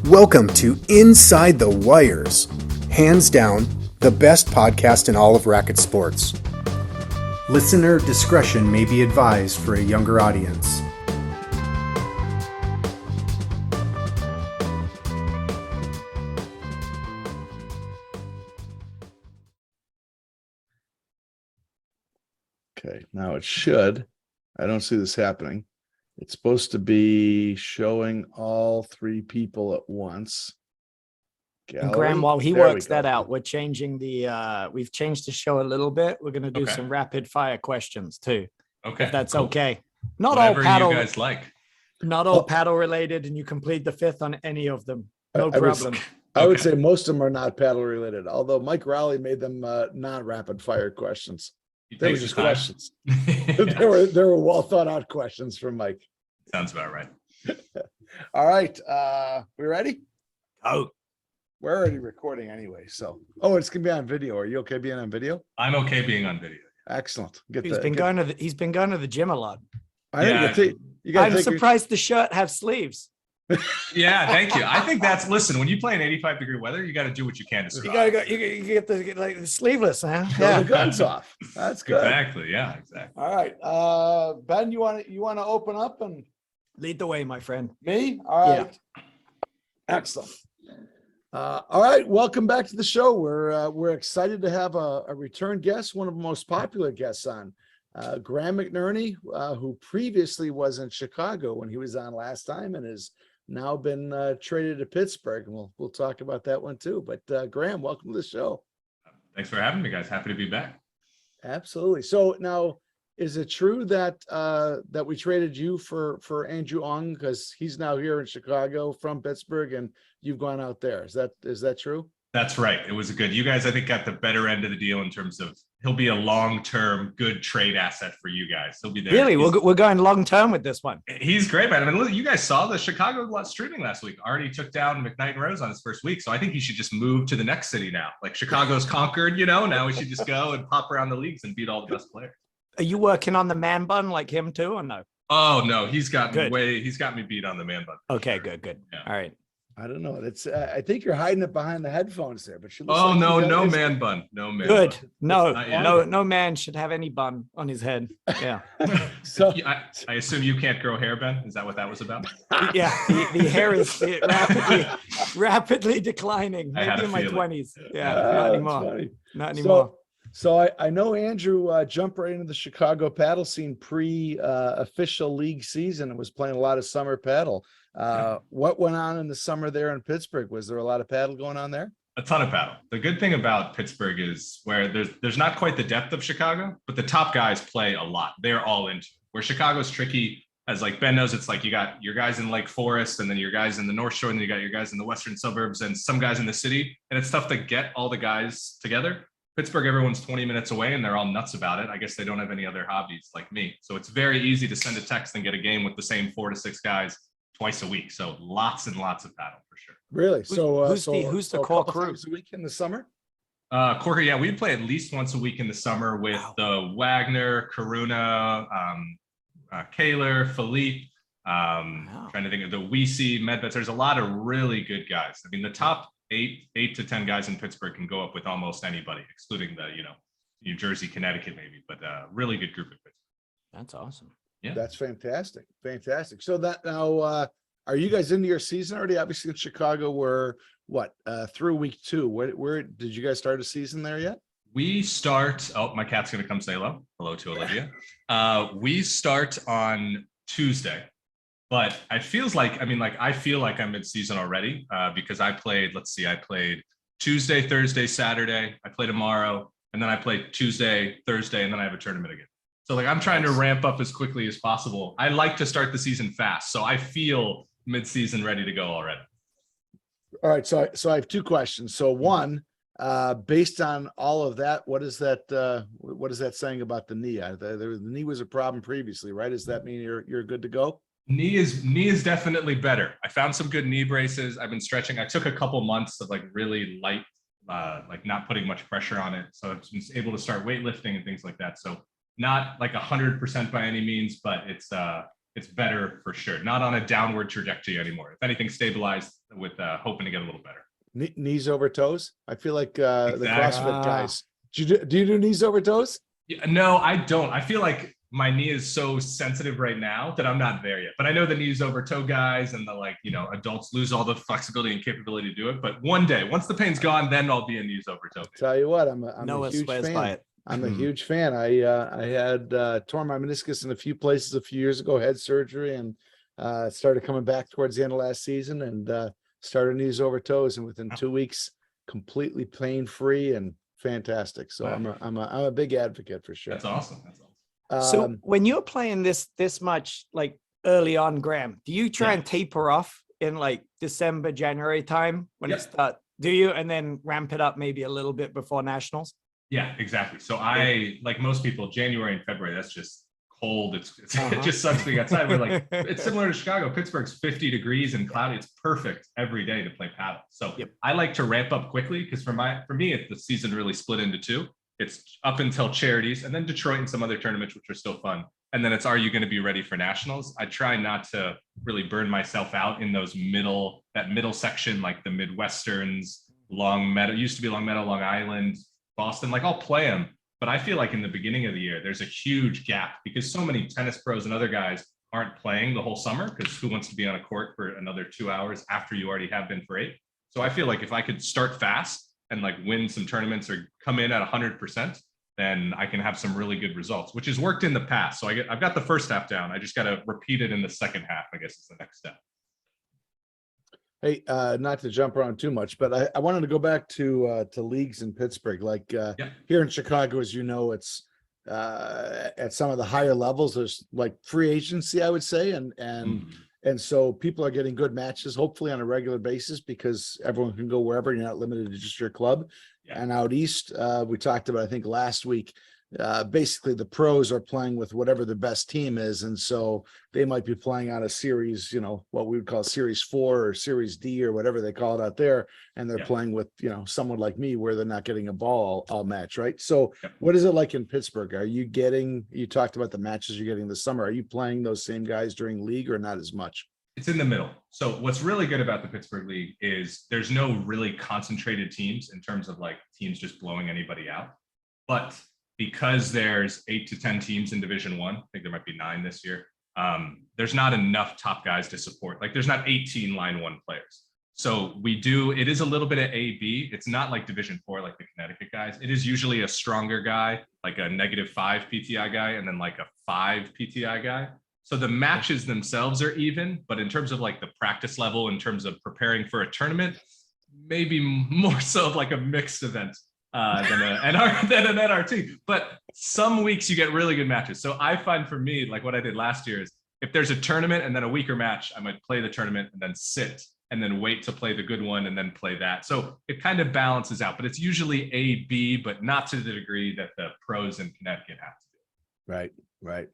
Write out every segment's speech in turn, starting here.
Welcome to Inside the Wires, hands down, the best podcast in all of racket sports. Listener discretion may be advised for a younger audience. Okay, now it should. I don't see this happening. It's supposed to be showing all three people at once. And Graham, while he works that out, we're changing we've changed the show a little bit. We're going to do some rapid fire questions too. Okay. If that's cool. okay. Not Whatever all paddle, you guys like. Not all paddle related, and you complete the fifth on any of them. No problem. I would say most of them are not paddle related, although Mike Rowley made them non-rapid fire questions. They were just questions. They were well thought out questions from Mike. Sounds about right. All right. We ready? Oh, we're already recording anyway. So, it's gonna be on video. Are you okay being on video? I'm okay being on video. Excellent. He's been going to the gym a lot. I'm surprised the shirt has sleeves. Yeah, thank you. I think listen, when you play in 85-degree weather, you got to do what you can to survive. You get the sleeveless, huh? Yeah, the guns off. That's good. Exactly. Yeah, exactly. All right. Ben, you want to open up and lead the way, my friend? Me? All right. Yeah. Excellent. All right. Welcome back to the show. We're excited to have a return guest, one of the most popular guests on. Graham McNerney, who previously was in Chicago when he was on last time and has now been traded to Pittsburgh. And we'll talk about that one too. But Graham, welcome to the show. Thanks for having me, guys. Happy to be back. Absolutely. So now, is it true that that we traded you for Andrew Ong because he's now here in Chicago from Pittsburgh and you've gone out there? Is that true? That's right. It was you guys, I think, got the better end of the deal in terms of he'll be a long-term good trade asset for you guys. He'll be there. Really? We're going long-term with this one. He's great, man. I mean, look, you guys saw the Chicago streaming last week. Already took down McKnight and Rose on his first week. So I think he should just move to the next city now. Like Chicago's conquered, now we should just go and pop around the leagues and beat all the best players. Are you working on the man bun like him too, or no? Oh, no. He's got me beat on the man bun. Okay, good. Yeah. All right. I don't know. It's. I think you're hiding it behind the headphones there. But no man bun. No man. Good. Bun. No man should have any bun on his head. Yeah. So I assume you can't grow hair, Ben. Is that what that was about? Yeah. The hair is rapidly declining. Maybe in my 20s. Yeah. Not anymore. So I know Andrew jumped right into the Chicago paddle scene pre-official league season and was playing a lot of summer paddle. What went on in the summer there in Pittsburgh? Was there a lot of paddle going on there? A ton of paddle. The good thing about Pittsburgh is where there's not quite the depth of Chicago, but the top guys play a lot. They're all into it. Where Chicago's tricky, as like Ben knows, it's like you got your guys in Lake Forest and then your guys in the North Shore and then you got your guys in the western suburbs and some guys in the city. And it's tough to get all the guys together. Pittsburgh, everyone's 20 minutes away and they're all nuts about it. I guess they don't have any other hobbies like me. So it's very easy to send a text and get a game with the same 4 to 6 guys twice a week. So lots and lots of paddle for sure. Really? So who's the core crew? A week in the summer? Corker, yeah, we play at least once a week in the summer with the Wagner, Karuna, Kaler, Philippe. Trying to think of the Weesey, Medveds. There's a lot of really good guys. I mean, the top 8 to 10 guys in Pittsburgh can go up with almost anybody, excluding the New Jersey, Connecticut, maybe, but really good group of Pittsburgh. That's awesome. Yeah, that's fantastic. So that now, are you guys into your season already? Obviously, in Chicago, we're through week 2. Where did you guys start a season there yet? We start. Oh, my cat's gonna come say hello. Hello to Olivia. We start on Tuesday. But it feels like, I feel like I'm mid-season already because I played Tuesday, Thursday, Saturday. I play tomorrow, and then I play Tuesday, Thursday, and then I have a tournament again. So I'm trying to ramp up as quickly as possible. I like to start the season fast, so I feel mid-season ready to go already. All right, so I have 2 questions. So one, based on all of that, what is that saying about the knee? The knee was a problem previously, right? Does that mean you're good to go? Knee is definitely better. I found some good knee braces. I've been stretching. I took a couple months of really light, not putting much pressure on it. So I've been able to start weightlifting and things like that. So not 100% by any means, but it's it's better for sure. Not on a downward trajectory anymore. If anything, stabilized with hoping to get a little better. Knees over toes. I feel like the Exactly. CrossFit guys. Do you do knees over toes? Yeah, no, I don't. I feel like my knee is so sensitive right now that I'm not there yet. But I know the knees over toe guys and the adults lose all the flexibility and capability to do it. But one day, once the pain's gone, then I'll be a knees over toe. Tell you what, I'm Noah a huge swears fan. by it. I'm a huge fan. I had torn my meniscus in a few places a few years ago, had surgery, and started coming back towards the end of last season, and started knees over toes, and within 2 weeks, completely pain free and fantastic. So Wow. I'm a big advocate for sure. That's awesome. So when you're playing this much like early on, Graham, do you try and taper off in like December, January time when it starts? Do you, and then ramp it up maybe a little bit before nationals? Yeah, exactly. So I, like most people, January and February, that's just cold. It just sucks being outside. We're like, it's similar to Chicago. Pittsburgh's 50 degrees and cloudy. It's perfect every day to play paddle. So I like to ramp up quickly because for me, the season really split into two. It's up until charities and then Detroit and some other tournaments, which are still fun. And then it's, are you going to be ready for nationals? I try not to really burn myself out in those that middle section, like the Midwesterns, Long Meadow, used to be Long Meadow, Long Island, Boston. Like I'll play them, but I feel like in the beginning of the year, there's a huge gap because so many tennis pros and other guys aren't playing the whole summer because who wants to be on a court for another 2 hours after you already have been for 8? So I feel like if I could start fast and like win some tournaments or come in at 100%, then I can have some really good results, which has worked in the past. So I've got the first half down. I just got to repeat it in the second half, I guess is the next step. Hey, not to jump around too much, but I wanted to go back to leagues in Pittsburgh. Like here in Chicago, as you know, it's at some of the higher levels, there's like free agency, I would say, and so people are getting good matches, hopefully on a regular basis, because everyone can go wherever. You're not limited to just your club. And out east, we talked about, I think last week, basically the pros are playing with whatever the best team is, and so they might be playing on a series, what we would call series 4 or series D or whatever they call it out there, and they're playing with someone like me where they're not getting a ball all match, right? So what is it like in Pittsburgh? You talked about the matches you're getting this summer, are you playing those same guys during league or not as much? It's in the middle. So what's really good about the Pittsburgh League is there's no really concentrated teams in terms of like teams just blowing anybody out, but because there's 8 to 10 teams in Division 1, I think there might be 9 this year, there's not enough top guys to support. Like there's not 18 line 1 players. So it is a little bit of A-B. It's not like Division 4, like the Connecticut guys. It is usually a stronger guy, like a -5 PTI guy, and then like a 5 PTI guy. So the matches themselves are even, but in terms of like the practice level, in terms of preparing for a tournament, maybe more so like a mixed event than an NRT. But some weeks you get really good matches. So I find for me, like what I did last year is if there's a tournament and then a weaker match, I might play the tournament and then sit and then wait to play the good one and then play that. So it kind of balances out, but it's usually A, B, but not to the degree that the pros in Connecticut have to do. Right.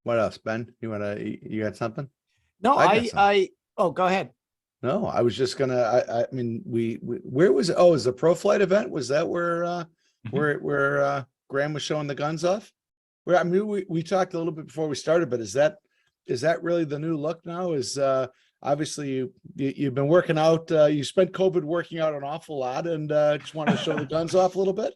What else, Ben? You got something? No, oh, go ahead. No, I was just gonna, I mean, where was it? Oh, is the Pro Flight event? Was that where Graham was showing the guns off? Where, I mean, we talked a little bit before we started, but is that really the new look now? Is obviously you've been working out, you spent COVID working out an awful lot, and just want to show the guns off a little bit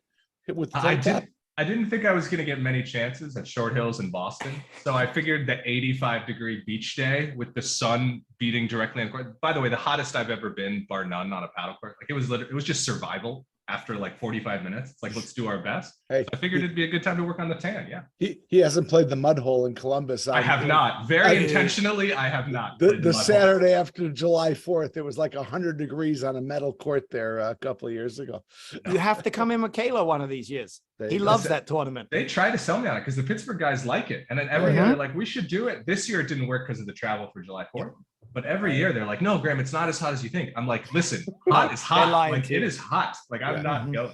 with the I didn't think I was going to get many chances at Short Hills in Boston. So I figured the 85-degree beach day with the sun beating directly on the court. By the way, the hottest I've ever been, bar none, on a paddle court. Like it was just survival after like 45 minutes. It's like, let's do our best. Hey, so I figured it'd be a good time to work on the tan. Yeah. He hasn't played the mud hole in Columbus. I have not. Intentionally, I have not. The Saturday after July 4th, it was like 100 degrees on a metal court there a couple of years ago. You have to come in with Kayla one of these years. He loves that tournament. They try to sell me on it because the Pittsburgh guys like it. And then every year they're like, we should do it. This year it didn't work because of the travel for July 4th. But every year they're like, no, Graham, it's not as hot as you think. I'm like, listen, hot is hot. Like it is hot. Like I'm not going.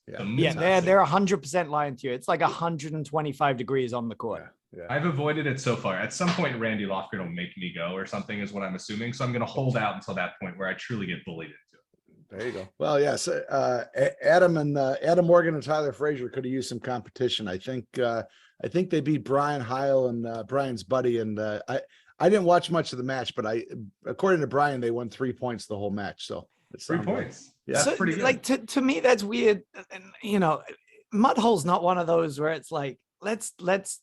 They're 100% lying to you. It's like 125 degrees on the court. I've avoided it so far. At some point, Randy Lofgren will make me go or something is what I'm assuming. So I'm going to hold out until that point where I truly get bullied into it. There you go. Well, yes, Adam Morgan and Tyler Frazier could have used some competition. I think they beat Brian Heil and Brian's buddy. And I didn't watch much of the match, but according to Brian, they won 3 points the whole match. So it's 3 points. Yeah, so, pretty good. like to me, that's weird. And Mudhole's not one of those where it's like, let's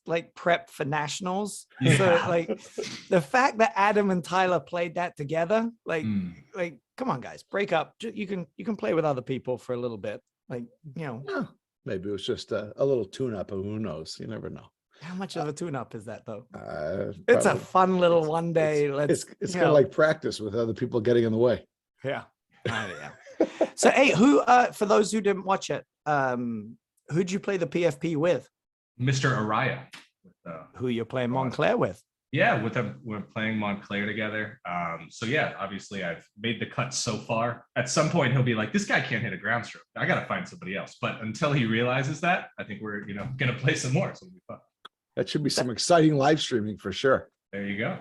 like prep for nationals. Yeah. So like the fact that Adam and Tyler played that together, like come on guys, break up. You can play with other people for a little bit. Like, Yeah, maybe it was just a little tune up, who knows? You never know. how much of a tune up is that though? Probably, It's a fun little one day. It's kind of like practice with other people getting in the way. Yeah. Yeah. So hey, who for those who didn't watch it, who'd you play the PFP with? Mr. Araya. Who you're playing Montclair with? Yeah, we're playing Montclair together. So yeah, obviously I've made the cut so far. At some point he'll be like, this guy can't hit a ground stroke. I gotta find somebody else. But until he realizes that, I think we're gonna play some more. So it'll be fun. That should be some exciting live streaming for sure. There you go.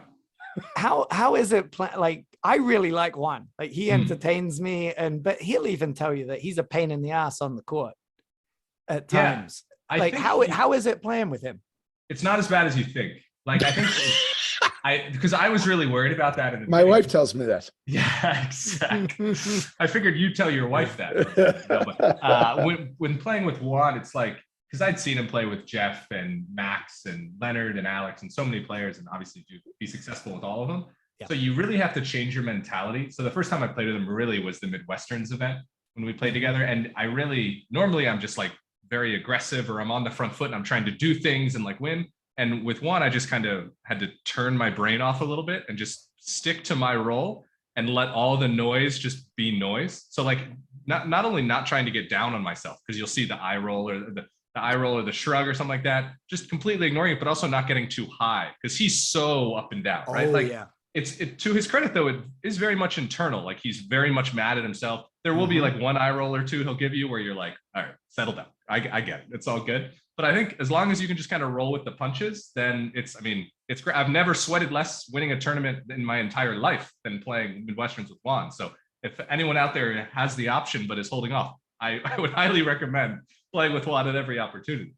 How is it like I really like Juan. Like he entertains me, but he'll even tell you that he's a pain in the ass on the court at times. I like think how is it playing with him? It's not as bad as you think. Like I think because I was really worried about that in the My wife tells me that. Yeah, exactly. I figured you'd tell your wife that. But when playing with Juan, it's like, because I'd seen him play with Jeff and Max and Leonard and Alex and so many players, and obviously be successful with all of them. Yeah. So you really have to change your mentality. So the first time I played with him really was the Midwesterns event when we played together. And normally I'm just like very aggressive, or I'm on the front foot and I'm trying to do things and like win. And with Juan, I just kind of had to turn my brain off a little bit and just stick to my role and let all the noise just be noise. So like not only not trying to get down on myself, because you'll see the eye roll or the eye roll or the shrug or something like that, just completely ignoring it, but also not getting too high because he's so up and down, right? It's to his credit though, it is very much internal. Like he's very much mad at himself. There will be like one eye roll or two he'll give you where you're like, all right, settle down. I get it. It's all good. But I think as long as you can just kind of roll with the punches, then it's great. I've never sweated less winning a tournament in my entire life than playing Midwesterns with Juan. So if anyone out there has the option but is holding off, I would highly recommend playing with Juan at every opportunity.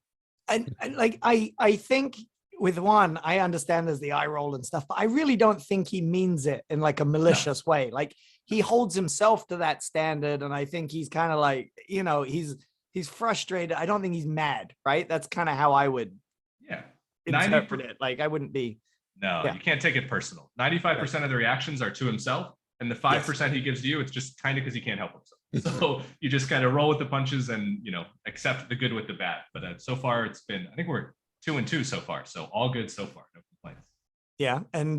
And like I think with Juan, I understand there's the eye roll and stuff, but I really don't think he means it in like a malicious way. Like he holds himself to that standard, and I think he's kind of like, he's frustrated. I don't think he's mad, right? That's kind of how I would interpret it. Like I wouldn't be. No, you can't take it personal. 95% of the reactions are to himself, and the 5% he gives to you, it's just kind of because he can't help himself. So you just kind of roll with the punches and, accept the good with the bad. But so far it's been, I think we're 2-2 so far. So all good so far. No complaints. Yeah. And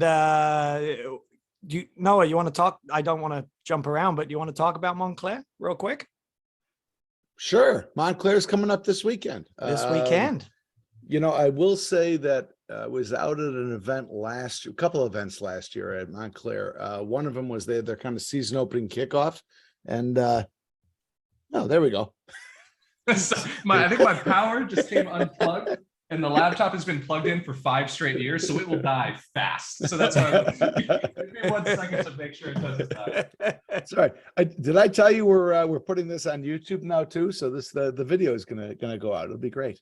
Noah, you want to talk? I don't want to jump around, but do you want to talk about Montclair real quick? Sure. Montclair's coming up this weekend. I will say that I was out at an event a couple of events last year at Montclair. One of them was their kind of season opening kickoff. And there we go. I think my power just came unplugged, and the laptop has been plugged in for 5 straight years, so it will die fast. So that's why give me 1 second to make sure it doesn't die. Sorry, did I tell you we're putting this on YouTube now too? So the video is gonna go out. It'll be great.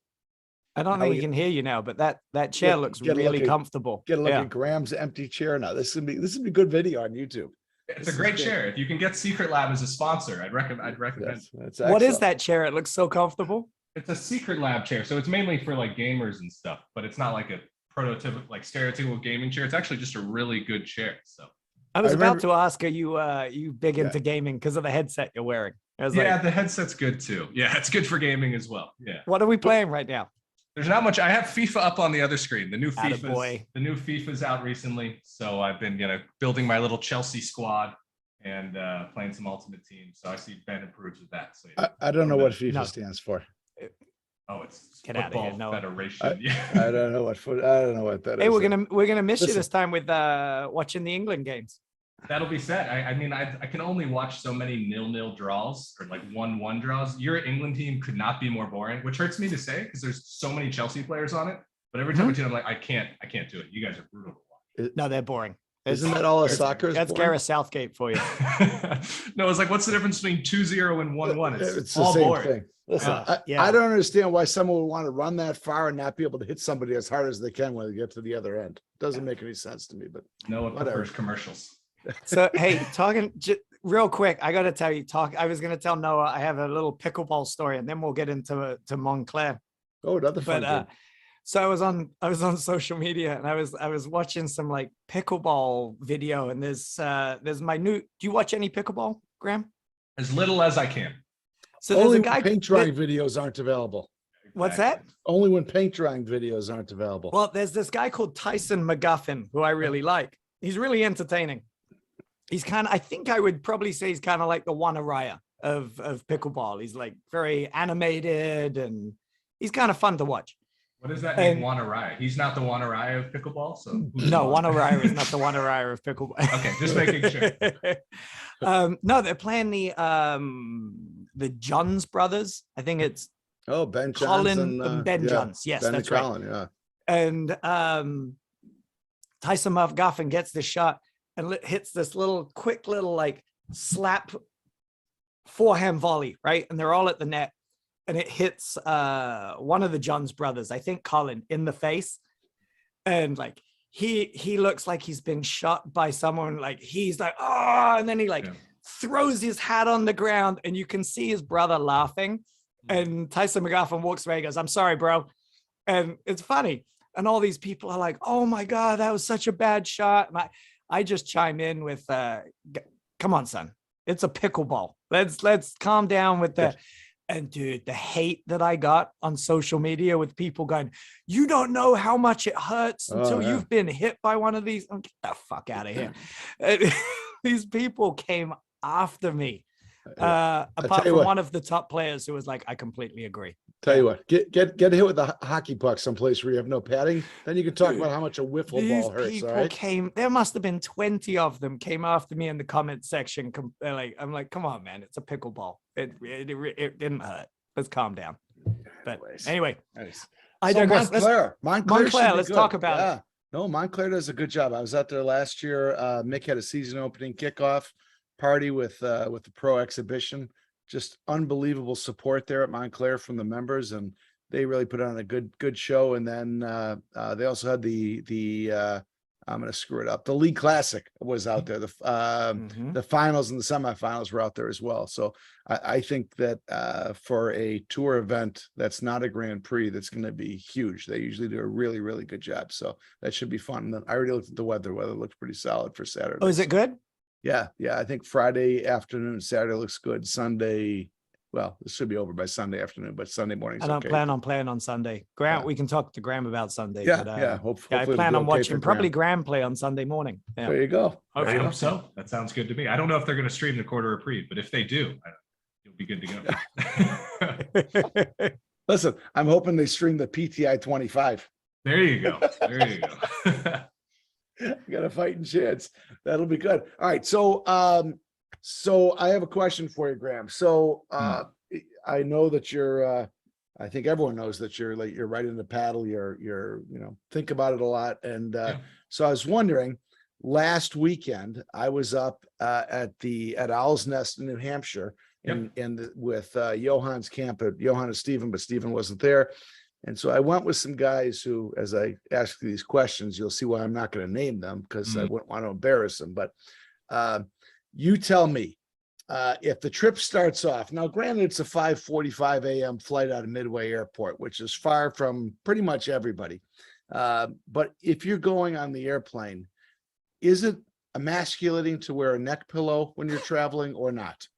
I don't think you can hear you now, but that chair looks really comfortable. Get a look at Graham's empty chair now. This would be good video on YouTube. It's a great chair. If you can get Secret Lab as a sponsor, I'd recommend. That's what is that chair? It looks so comfortable. It's a Secret Lab chair, so it's mainly for like gamers and stuff, but it's not like a prototypical, like stereotypical gaming chair. It's actually just a really good chair. So I was about to ask, are you big into gaming because of the headset you're wearing? The headset's good too. Yeah, it's good for gaming as well. Yeah. What are we playing right now? There's not much. I have FIFA up on the other screen. The new FIFA's out recently. So I've been building my little Chelsea squad and playing some Ultimate Team. So I see Ben improves with that. So I don't know what FIFA stands for. Oh, it's Get out of here. No. Federation. I don't know what that is. Hey, we're gonna miss you this time with watching the England games. That'll be sad. I can only watch so many 0-0 draws or like 1-1 draws. Your England team could not be more boring, which hurts me to say because there's so many Chelsea players on it. But every time I'm like, I can't do it. You guys are brutal to watch. No, they're boring. Isn't that all a soccer is That's born? Gareth Southgate for you. No, it's like, what's the difference between 2-0 and 1-1? It's the all same boring. thing. Listen, Yeah. I don't understand why someone would want to run that far and not be able to hit somebody as hard as they can when they get to the other end. Doesn't make any sense to me, but No one whatever. prefers commercials. So, hey, real quick, I got to tell you, I was going to tell Noah, I have a little pickleball story, and then we'll get into Montclair. Oh, another fun game. So I was on social media, and I was watching some like pickleball video, and there's my new. Do you watch any pickleball, Graham? As little as I can. So there's Only a when guy. paint drying videos aren't available. What's that? Only when paint drying videos aren't available. Well, there's this guy called Tyson McGuffin who I really like. He's really entertaining. He's I think I would probably say he's kind of like the Juan Araya of pickleball. He's like very animated, and he's kind of fun to watch. What does that mean, Juan Araya? He's not the Juan Araya of pickleball? So no, Juan Araya is not the Juan Araya of pickleball. Okay, just making sure. No, they're playing the Johns brothers. I think it's Ben Colin Johns and Ben Johns. Yes, Ben that's and right. Colin, yeah. And Tyson McGuffin gets the shot and hits this quick little like slap forehand volley, right? And they're all at the net, and it hits one of the Johns brothers, I think Colin, in the face, and like he looks like he's been shot by someone. Like he's like, oh, and then he throws his hat on the ground, and you can see his brother laughing. And Tyson McGuffin walks away and goes, "I'm sorry, bro." And it's funny. And all these people are like, "Oh my God, that was such a bad shot." And I just chime in with, "Come on, son. It's a pickleball. Let's calm down with the." And dude, the hate that I got on social media with people going, "You don't know how much it hurts until you've been hit by one of these." Get the fuck out of here. These people came after me. Apart from one of the top players who was like, "I completely agree." Tell you what, get hit with a hockey puck someplace where you have no padding. Then you can talk about how much a wiffle ball hurts. People all right? came. There must have been 20 of them came after me in the comment section. I'm like, come on, man, it's a pickleball. It didn't hurt. Let's calm down. But anyway, nice. I digress. Montclair. Let's talk about it. No, Montclair does a good job. I was out there last year. Mick had a season opening kickoff party with the pro exhibition. Just unbelievable support there at Montclair from the members, and they really put on a good show. And then they also had the I'm going to screw it up. The League Classic was out there. The finals and the semifinals were out there as well. So I think that for a tour event that's not a Grand Prix, that's going to be huge. They usually do a really, really good job. So that should be fun. And then I already looked at the weather. Weather looks pretty solid for Saturday. Oh, is it good? Yeah. I think Friday afternoon, Saturday looks good. Sunday, well, this should be over by Sunday afternoon, but Sunday morning. I don't plan on playing on Sunday. Graham, we can talk to Graham about Sunday. Yeah, hopefully I plan on watching probably Graham play on Sunday morning. Yeah. There you go. I hope so. That sounds good to me. I don't know if they're going to stream the quarter reprieve, but if they do, you'll be good to go. Listen, I'm hoping they stream the PTI 25. There you go. Got a fighting chance. That'll be good. All right. So I have a question for you, Graham. So I know that you're I think everyone knows that you're right in the paddle. You're think about it a lot. And so I was wondering, last weekend I was up at Owl's Nest in New Hampshire with Johan's camp at Johan and Stephen, but Stephen wasn't there. And so I went with some guys who, as I ask these questions, you'll see why I'm not going to name them, because I wouldn't want to embarrass them. But you tell me, if the trip starts off, now granted it's a 5:45 a.m. flight out of Midway Airport, which is far from pretty much everybody. But if you're going on the airplane, is it emasculating to wear a neck pillow when you're traveling or not?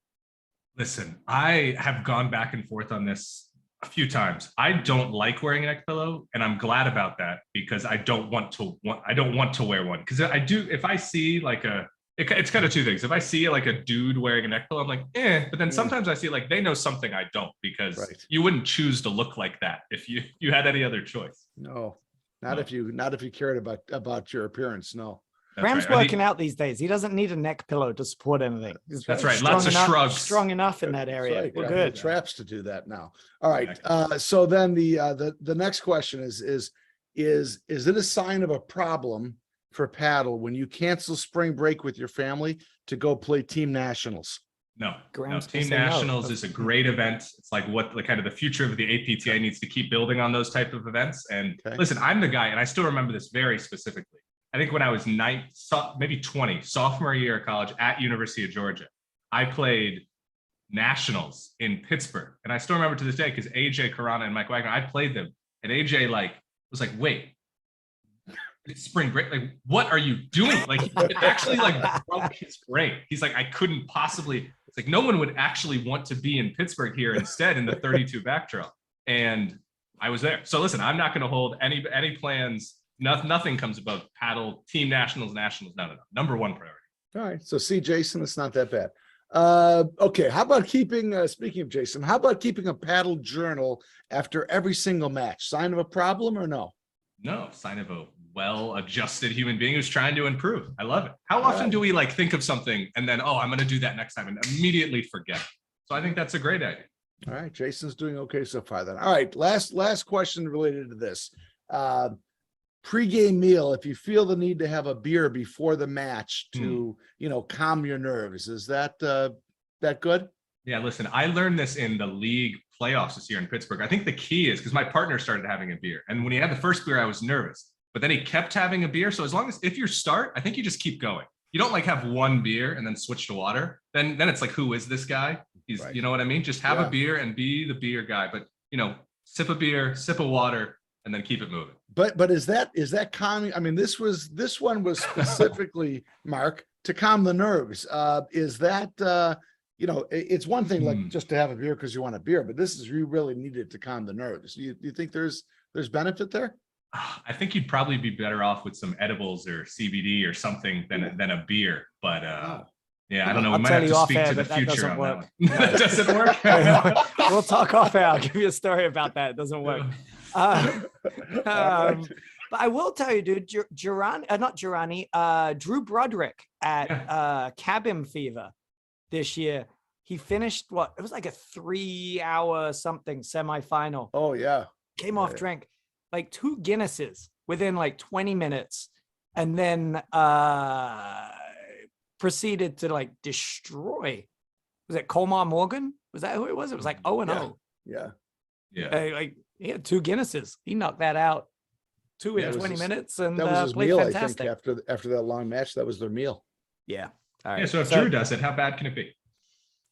Listen, I have gone back and forth on this a few times. I don't like wearing a neck pillow, and I'm glad about that, because I don't want to wear one. Because I do, if I see like it's kind of two things. If I see like a dude wearing a neck pillow, I'm like, but then sometimes I see like they know something I don't, because you wouldn't choose to look like that if you had any other choice. No, not if you cared about your appearance. No. Graham's working out these days. He doesn't need a neck pillow to support anything. That's right. Lots of shrugs. Strong enough in that area. Right. We're good. Traps to do that now. All right. So then the next question is it a sign of a problem for paddle when you cancel spring break with your family to go play team nationals? No, Graham's Team gonna say no. Nationals is a great event. It's like what the kind of the future of the APTA needs to keep building on those type of events. And listen, I'm the guy, and I still remember this very specifically. I think when I was maybe 20, sophomore year of college at University of Georgia, I played nationals in Pittsburgh. And I still remember to this day because AJ Karana and Mike Wagner, I played them. And AJ was like, wait, it's spring break. Like, what are you doing? Like, it actually broke his brain. He's like, I couldn't possibly. It's like no one would actually want to be in Pittsburgh here instead in the 32 backdrop. And I was there. So listen, I'm not going to hold any plans. Nothing comes above paddle, team nationals. No. Number one priority. All right. So see, Jason, it's not that bad. Okay. How about speaking of Jason, how about keeping a paddle journal after every single match? Sign of a problem or no? No, sign of a well-adjusted human being who's trying to improve. I love it. How often do we think of something and then, I'm going to do that next time and immediately forget? So I think that's a great idea. All right. Jason's doing okay so far then. All right. Last question related to this. Pre-game meal, if you feel the need to have a beer before the match to, calm your nerves, is that good? Yeah, listen, I learned this in the league playoffs this year in Pittsburgh. I think the key is because my partner started having a beer, and when he had the first beer, I was nervous, but then he kept having a beer. So as long as if you start, I think you just keep going. You don't have one beer and then switch to water. Then it's like, who is this guy? He's, right. You know what I mean? Just have a beer and be the beer guy, but sip a beer, sip of water, and then keep it moving. But is that calming? I mean, this one was specifically, Mark, to calm the nerves. Is that it's one thing just to have a beer because you want a beer, but this is you really needed to calm the nerves. You think there's benefit there? I think you'd probably be better off with some edibles or CBD or something than a beer. But yeah, I don't know. We might have to speak to the future on that one. That doesn't work. We'll talk off air. I'll give you a story about that. It doesn't work. But I will tell you, dude, Drew Broderick at Cabin Fever this year, he finished it was like a 3-hour something semifinal. Oh yeah. Came off drink like 2 Guinnesses within 20 minutes and then proceeded to destroy. Was it Colmar Morgan? Was that who it was? It was 0-0. Yeah. He had 2 Guinnesses. He knocked that out 2 in 20 minutes and that was his played meal, fantastic. I think after that long match, that was their meal. Yeah. All right. Yeah. So if Drew does it, how bad can it be?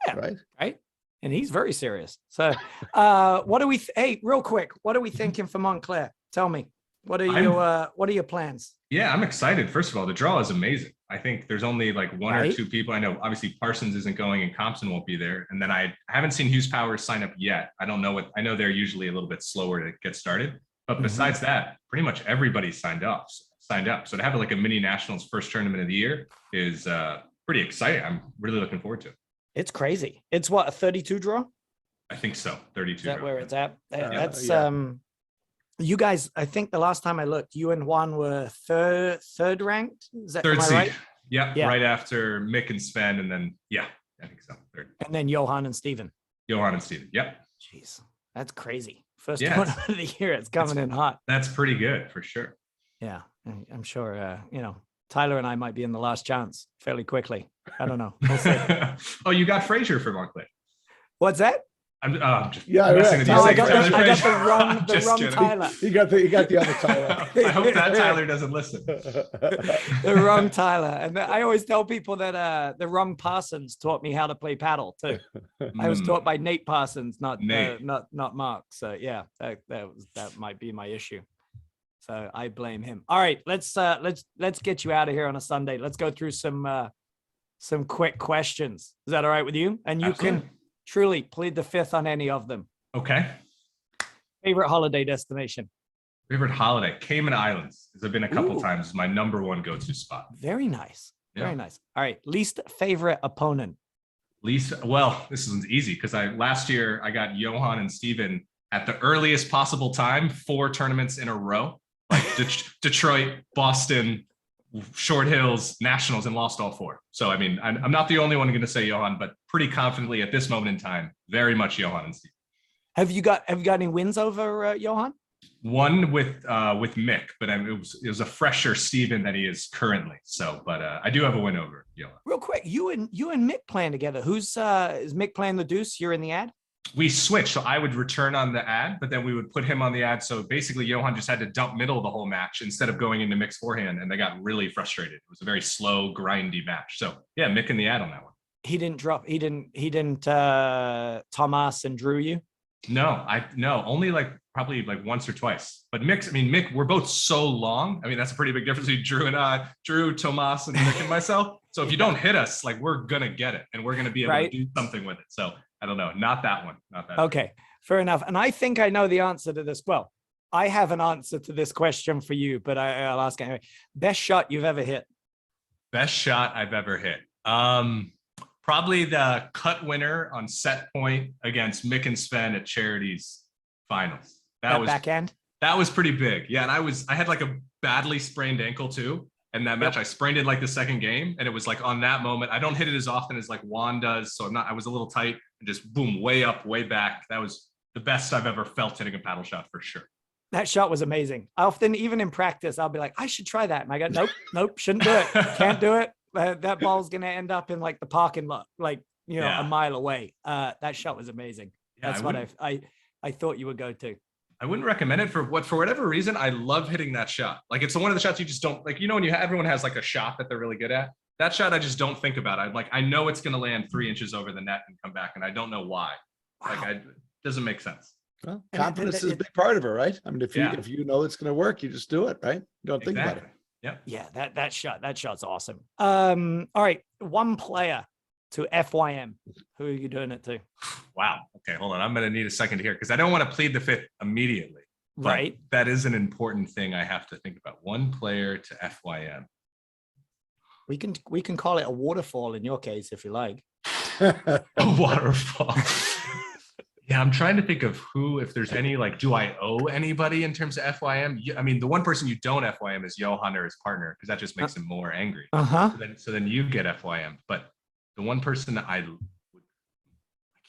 Yeah. Right. And he's very serious. So what do we hey, real quick, what are we thinking for Montclair? Tell me. What are your plans? Yeah, I'm excited. First of all, the draw is amazing. I think there's only one or two people. I know obviously Parsons isn't going and Compson won't be there. And then I haven't seen Hughes Powers sign up yet. I don't know I know they're usually a little bit slower to get started. But besides that, pretty much everybody's signed up. So to have a mini nationals first tournament of the year is pretty exciting. I'm really looking forward to it. It's crazy. It's what, a 32 draw? I think so. 32. Is that where it's at? That's you guys, I think the last time I looked, you and Juan were third ranked. Is that third seed? Right? Yeah, right after Mick and Sven, and then I think so. Third. And then Johan and Steven. Yep. Jeez, that's crazy. First tournament of the year, it's coming in hot. That's pretty good for sure. Yeah, I'm sure. Tyler and I might be in the last chance fairly quickly. I don't know. We'll see. Oh, you got Frazier for Montclair. What's that? I'm just messing with you. I got the wrong Tyler. You got the other Tyler. I hope that Tyler doesn't listen. The wrong Tyler. And I always tell people that the wrong Parsons taught me how to play paddle too. I was taught by Nate Parsons, not Mark. So yeah, that might be my issue. So I blame him. All right, let's get you out of here on a Sunday. Let's go through some quick questions. Is that all right with you? And you can truly plead the fifth on any of them. Okay. Favorite holiday destination? Favorite holiday? Cayman Islands. There's been a couple times. It's my number one go-to spot. Very nice. Very nice. All right. Least favorite opponent? Well, this is easy because last year I got Johan and Steven at the earliest possible time, 4 tournaments in a row, like Detroit, Boston, Short Hills, Nationals, and lost all 4. So, I mean, I'm not the only one going to say Johan, but pretty confidently at this moment in time, very much Johan and Steve. Have you got any wins over Johan? One with Mick, but it was a fresher Steven than he is currently. So, but I do have a win over Yohan. Real quick, you and Mick playing together. Who's is Mick playing the deuce? You're in the ad. We switched, so I would return on the ad, but then we would put him on the ad. So basically, Yohan just had to dump middle the whole match instead of going into Mick's forehand, and they got really frustrated. It was a very slow, grindy match. So yeah, Mick in the ad on that one. He didn't drop. He didn't Thomas and Drew you. No, only probably once or twice. But Mick, we're both so long. I mean, that's a pretty big difference between Drew and I, Drew, Tomas, and Mick and myself. So if you don't hit us, we're gonna get it, and we're gonna be able to do something with it. So I don't know, not that one, not that. Okay, fair enough. And I think I know the answer to this. Well, I have an answer to this question for you, but I'll ask anyway. Best shot you've ever hit? Best shot I've ever hit. Probably the cut winner on set point against Mick and Sven at Charities finals. That was backhand. That was pretty big. Yeah. And I had a badly sprained ankle too. And that match, I sprained it the second game. And it was on that moment, I don't hit it as often as Juan does. So I was a little tight and just boom, way up, way back. That was the best I've ever felt hitting a paddle shot for sure. That shot was amazing. I often, even in practice, I'll be like, I should try that. And I go, nope, shouldn't do it. Can't do it. That ball's going to end up in the parking lot, a mile away. That shot was amazing. Yeah, that's what I thought you would go to. I wouldn't recommend it for whatever reason. I love hitting that shot. It's one of the shots you just don't when everyone has a shot that they're really good at. That shot, I just don't think about. I know it's going to land 3 inches over the net and come back. And I don't know why. Wow. It doesn't make sense. Well, confidence is a big part of it, right? I mean, if you know it's going to work, you just do it, right? You don't think about it. Yeah, that shot's awesome. All right, one player to FYM. Who are you doing it to? Wow. Okay, hold on. I'm going to need a second here because I don't want to plead the fifth immediately. Right. That is an important thing I have to think about. One player to FYM. We can call it a waterfall in your case if you like. A waterfall. Yeah, I'm trying to think of if there's any, do I owe anybody in terms of FYM? I mean, the one person you don't FYM is Yohan or his partner, because that just makes him more angry. So then you get FYM. But the one person that I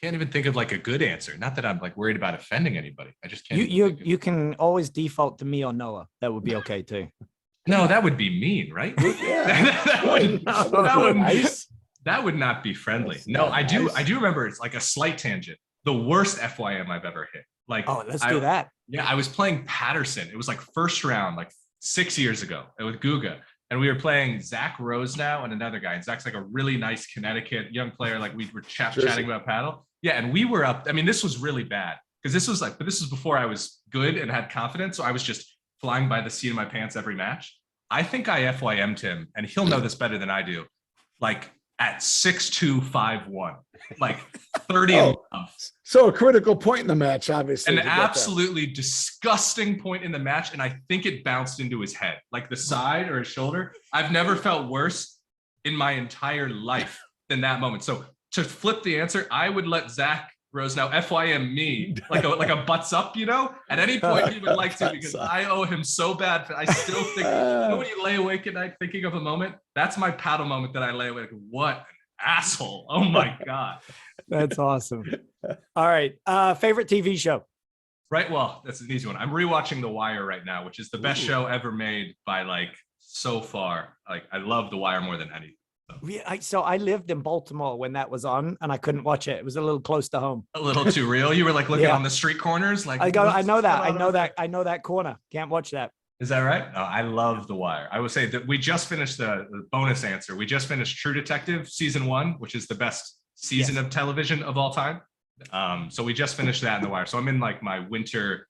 can't even think of a good answer. Not that I'm worried about offending anybody. I just can't. You can always default to me or Noah. That would be okay too. No, that would be mean, right? Yeah. that would not be friendly. No, I do remember it's a slight tangent. The worst FYM I've ever hit. Let's do that. Yeah, I was playing Patterson. It was first round, 6 years ago with Guga. And we were playing Zach Rosenow and another guy. And Zach's a really nice Connecticut young player. We were chatting about paddle. Yeah, and we were up. I mean, this was really bad because this was but this was before I was good and had confidence. So I was just flying by the seat of my pants every match. I think I FYM'd him, and he'll know this better than I do. At 6-2-5-1, 30 and above. So a critical point in the match, obviously. An absolutely disgusting point in the match, and I think it bounced into his head, the side or his shoulder. I've never felt worse in my entire life than that moment. So to flip the answer, I would let Zach Rosenow FYM me like a butts up, at any point he would like to, because I owe him so bad. I still think, when you lay awake at night thinking of a moment, that's my paddle moment that I lay awake. What an asshole. Oh my God. That's awesome. All right. Favorite TV show? Right. Well, that's an easy one. I'm rewatching The Wire right now, which is the best show ever made by so far. I love The Wire more than anything. So I lived in Baltimore when that was on, and I couldn't watch it. It was a little close to home. A little too real. You were looking on the street corners. I know that corner. Can't watch that. Is that right? Oh, I love The Wire. I would say that we just finished the bonus answer. We just finished True Detective season 1, which is the best season of television of all time. So we just finished that in The Wire. So I'm in my winter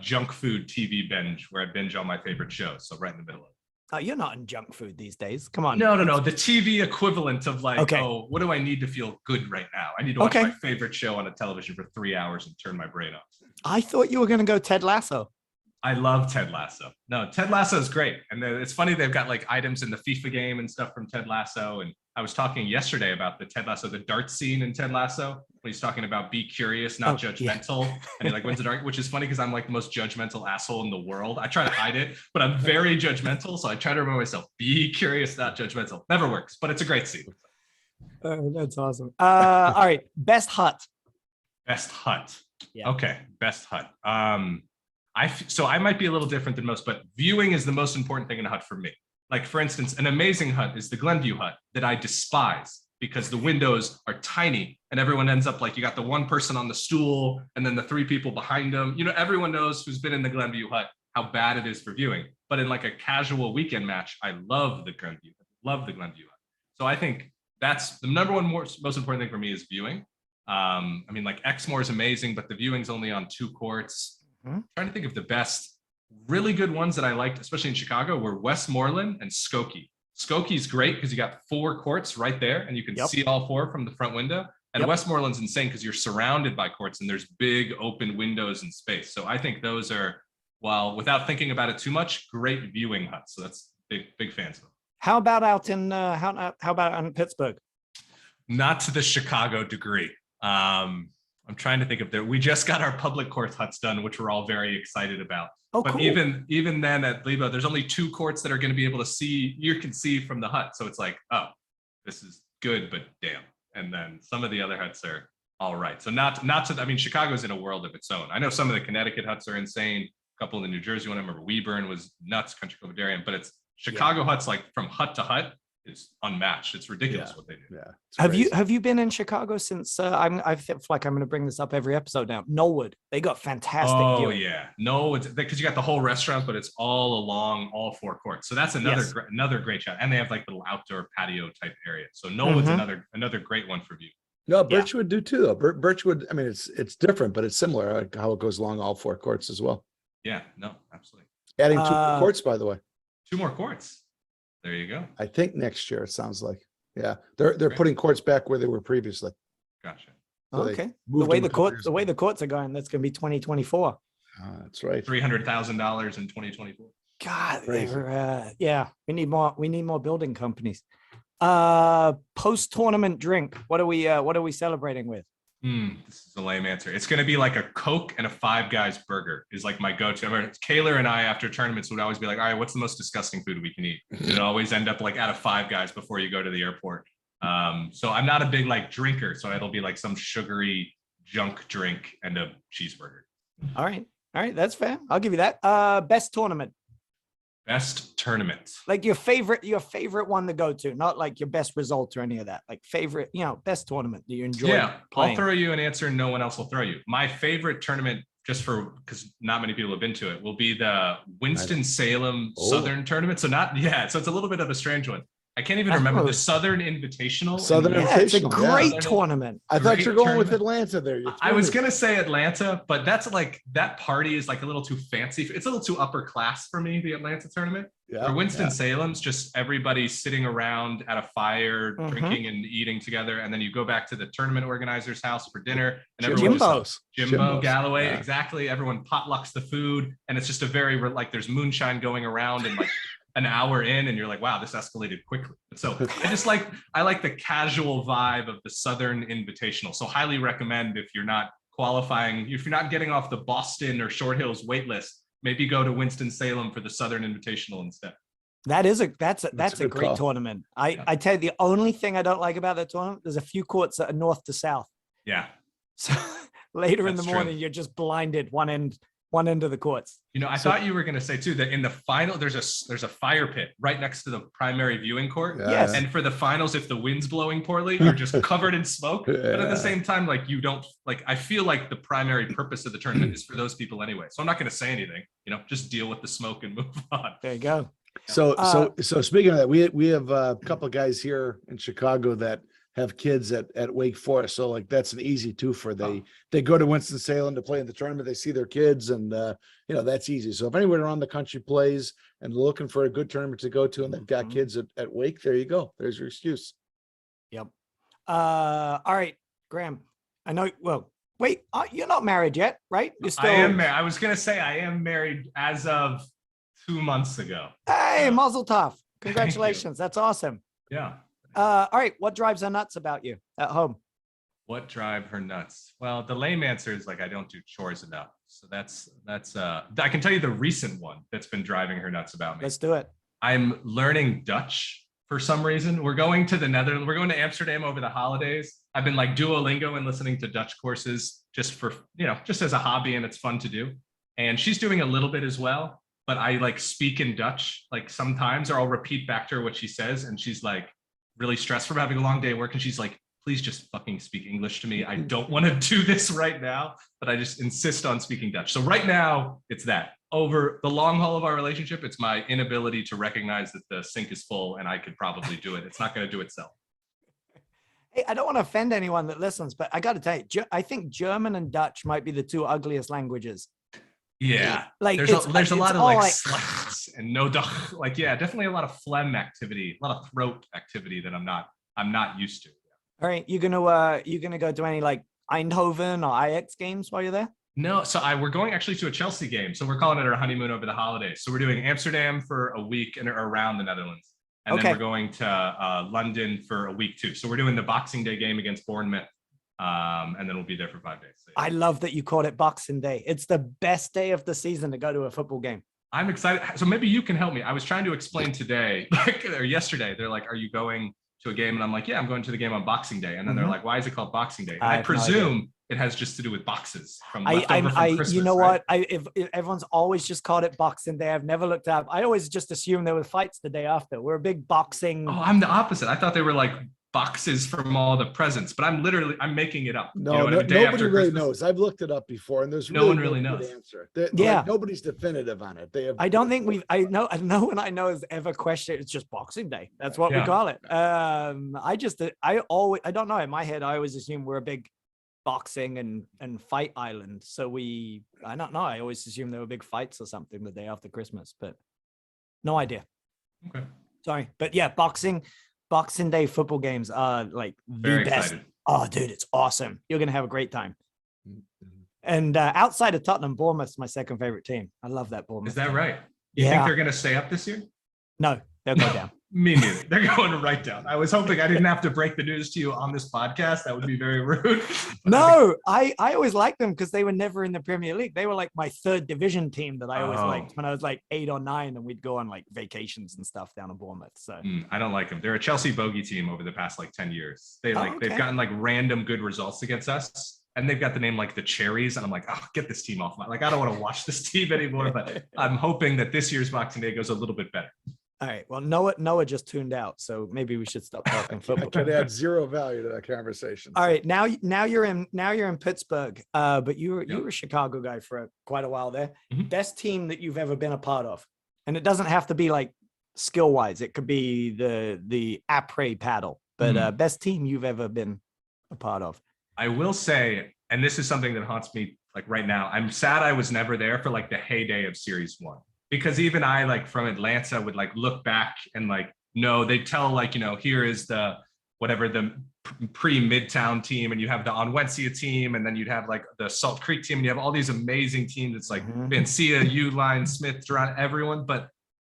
junk food TV binge where I binge all my favorite shows. So right in the middle of it. You're not in junk food these days. Come on. No. The TV equivalent of oh, what do I need to feel good right now? I need to watch my favorite show on a television for 3 hours and turn my brain off. I thought you were going to go Ted Lasso. I love Ted Lasso. No, Ted Lasso is great. And it's funny, they've got items in the FIFA game and stuff from Ted Lasso. And I was talking yesterday about the Ted Lasso, the dart scene in Ted Lasso, when he's talking about be curious, not judgmental. Yeah. And he wins the dart, which is funny because I'm the most judgmental asshole in the world. I try to hide it, but I'm very judgmental. So I try to remind myself, be curious, not judgmental. Never works, but it's a great scene. That's awesome. All right. Best hut. Best hut. Yeah. Okay. Best hut. So I might be a little different than most, but viewing is the most important thing in a hut for me. Like, for instance, an amazing hut is the Glenview hut that I despise because the windows are tiny and everyone ends up like, you got the one person on the stool and then the three people behind them. You know, everyone knows who's been in the Glenview hut how bad it is for viewing. But in like a casual weekend match, I love the Glenview hut. So I think that's the number one most important thing for me is viewing. I mean, like Exmoor is amazing, but the viewing's only on 2 courts. I'm trying to think of the best really good ones that I liked, especially in Chicago, were Westmoreland and Skokie. Skokie's great because you got 4 courts right there and you can see all 4 from the front window. And Westmoreland's insane because you're surrounded by courts and there's big open windows and space. So I think those are, well, without thinking about it too much, great viewing huts. So that's big fans of them. How about out in how about out in Pittsburgh? Not to the Chicago degree. I'm trying to think of we just got our public courts huts done, which we're all very excited about. Oh, but cool. even then at Lebo, there's only 2 courts that are going to be able to see, you can see from the hut. So it's like, oh, this is good, but damn. And then some of the other huts are all right. So not to, I mean, Chicago's in a world of its own. I know some of the Connecticut huts are insane. A couple of the New Jersey one, I remember Weburn was nuts, Country Club Darien, but it's Chicago huts, like from hut to hut, is unmatched. It's ridiculous what they do. Yeah. Have you been in Chicago since I feel like I'm going to bring this up every episode now. Knollwood, they got fantastic. Oh yeah, no, it's because you got the whole restaurant, but it's all along all 4 courts. So that's another great shot, and they have like little outdoor patio type area. So Knollwood's another great one for view. No, Birchwood do too though. Birchwood, I mean, it's different, but it's similar, like how it goes along all 4 courts as well. Yeah, no, absolutely. Adding 2 more courts, by the way. 2 more courts. There you go. I think next year, it sounds like. Yeah, they're putting courts back where they were previously. Gotcha. So okay. The way the courts are going, that's going to be 2024. That's right. $300,000 in 2024. God, we need more building companies. Post-tournament drink. What are we celebrating with? This is a lame answer. It's going to be like a Coke and a Five Guys burger is like my go-to. Kayler and I, after tournaments, would always be like, all right, what's the most disgusting food we can eat? It'd always end up like at a Five Guys before you go to the airport. So I'm not a big like drinker. So it'll be like some sugary junk drink and a cheeseburger. All right. That's fair. I'll give you that. Best tournament. Best tournament. Like your favorite one to go to, not like your best result or any of that. Like favorite, best tournament that you enjoy. Yeah, playing. I'll throw you an answer no one else will throw you. My favorite tournament, just because not many people have been to it, will be the Winston-Salem Southern tournament. So so it's a little bit of a strange one. I can't even remember the Southern Invitational. It's a great tournament. I thought you were going with Atlanta there. I was going to say Atlanta, but that's like, that party is like a little too fancy. It's a little too upper class for me, the Atlanta tournament. For Winston-Salem's just everybody sitting around at a fire, drinking and eating together. And then you go back to the tournament organizer's house for dinner. And Jimbo Galloway, exactly. Everyone potlucks the food. And it's just a very, like, there's moonshine going around and like, an hour in and you're like, wow, this escalated quickly. So I like the casual vibe of the Southern Invitational. So highly recommend if you're not qualifying, if you're not getting off the Boston or Short Hills wait list, maybe go to Winston-Salem for the Southern Invitational instead. That's a great tournament. I tell you, the only thing I don't like about that tournament, there's a few courts that are north to south. Yeah. So later in the morning, you're just blinded one end of the courts. I thought you were going to say too that in the final there's a fire pit right next to the primary viewing court. Yes. And for the finals, if the wind's blowing poorly, you're just covered in smoke. But at the same time, like you don't like. I feel like the primary purpose of the tournament is for those people anyway. So I'm not going to say anything. Just deal with the smoke and move on. There you go. So speaking of that, we have a couple of guys here in Chicago that have kids at Wake Forest. So like that's an easy twofer. They go to Winston-Salem to play in the tournament. They see their kids and that's easy. So if anyone around the country plays and looking for a good tournament to go to and they've got kids at Wake, there you go. There's your excuse. Yep. All right, Graham. I know, wait, you're not married yet, right? You're still... I am married. I was going to say I am married as of 2 months ago. Hey, mazel tov. Congratulations. That's awesome. Yeah. All right. What drives her nuts about you at home? What drive her nuts? Well, the lame answer is like, I don't do chores enough. So that's I can tell you the recent one that's been driving her nuts about me. Let's do it. I'm learning Dutch for some reason. We're going to the Netherlands. We're going to Amsterdam over the holidays. I've been like Duolingo and listening to Dutch courses just for, just as a hobby, and it's fun to do. and she's doing a little bit as well. But I like speak in Dutch like sometimes, or I'll repeat back to her what she says, and she's like really stressed from having a long day at work, and she's like, please just fucking speak English to me. I don't want to do this right now, but I just insist on speaking Dutch. So right now it's that. Over the long haul of our relationship, it's my inability to recognize that the sink is full and I could probably do it. It's not going to do itself. Hey, I don't want to offend anyone that listens, but I got to tell you, I think German and Dutch might be the two ugliest languages. Yeah, like there's a lot of like slangs and no duh. Like, yeah, definitely a lot of phlegm activity, a lot of throat activity that I'm not used to. All right, you gonna go to any like Eindhoven or Ajax games while you're there? No, so we're going actually to a Chelsea game. So we're calling it our honeymoon over the holidays. So we're doing Amsterdam for a week and around the Netherlands. And then we're going to London for a week too. So we're doing the Boxing Day game against Bournemouth. And then we'll be there for 5 days. So, yeah. I love that you called it Boxing Day. It's the best day of the season to go to a football game. I'm excited. So maybe you can help me. I was trying to explain today, or yesterday, they're like, are you going to a game? And I'm like, yeah, I'm going to the game on Boxing Day. And then they're like, why is it called Boxing Day? And I presume it has just to do with boxes from leftover from Christmas. You know right? what? If everyone's always just called it Boxing Day. I've never looked up. I always just assumed there were fights the day after. We're a big boxing. Oh, I'm the opposite. I thought they were like boxes from all the presents, but I'm making it up. No, nobody really knows. I've looked it up before, and there's no one really knows. Answer. Like, nobody's definitive on it. I don't think no one I know has ever questioned. It's just Boxing Day. That's what we call it. I don't know. In my head, I always assume we're a big boxing and fight island. So I don't know. I always assume there were big fights or something the day after Christmas, but no idea. Okay. Sorry, but yeah, Boxing Day football games are like the best. Excited. Oh, dude, it's awesome. You're going to have a great time. And outside of Tottenham, Bournemouth's my second favorite team. I love that Bournemouth. Is that right? You think they're going to stay up this year? No, they'll go down. Me neither. They're going right down. I was hoping I didn't have to break the news to you on this podcast. That would be very rude. No, I always liked them because they were never in the Premier League. They were like my third division team that I always liked when I was like 8 or 9, and we'd go on like vacations and stuff down in Bournemouth. So I don't like them. They're a Chelsea bogey team over the past like 10 years. They've gotten like random good results against us. And they've got the name like the Cherries. And I'm like, oh, get this team off my, like, I don't want to watch this team anymore, but I'm hoping that this year's Boxing Day goes a little bit better. All right. Well, Noah just tuned out, so maybe we should stop talking football. Could add zero value to that conversation. All right. Now you're in Pittsburgh, but you were a Chicago guy for quite a while there. Mm-hmm. Best team that you've ever been a part of, and it doesn't have to be like skill wise. It could be the après paddle, but best team you've ever been a part of. I will say, and this is something that haunts me like right now. I'm sad I was never there for like the heyday of Series 1. Because even I, like from Atlanta, would like look back and like, no, they tell like, here is the pre-Midtown team, and you have the Onwentsia team, and then you'd have like the Salt Creek team, and you have all these amazing teams. It's like Vancia, Uline, Smith, Durant, everyone. But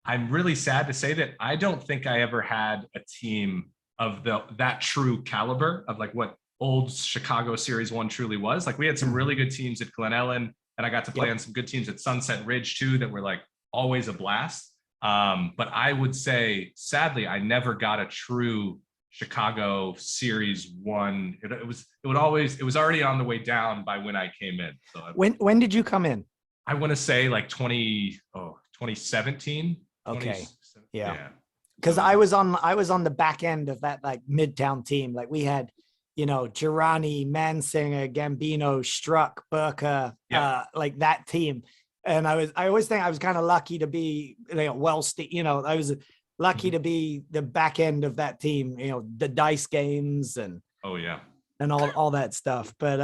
I'm really sad to say that I don't think I ever had a team of that true caliber of like what old Chicago Series 1 truly was. Like we had some really good teams at Glen Ellen, and I got to play on some good teams at Sunset Ridge too that were like always a blast. But I would say, sadly, I never got a true Chicago Series 1. It was already on the way down by when I came in. So when did you come in? I want to say like 2017. Okay. Yeah. Because I was on the back end of that like Midtown team. Like we had, Girani, Mansinger, Gambino, Struck, Burka, like that team. And I always think I was kind of lucky to be, I was lucky to be the back end of that team, the dice games and and all that stuff. But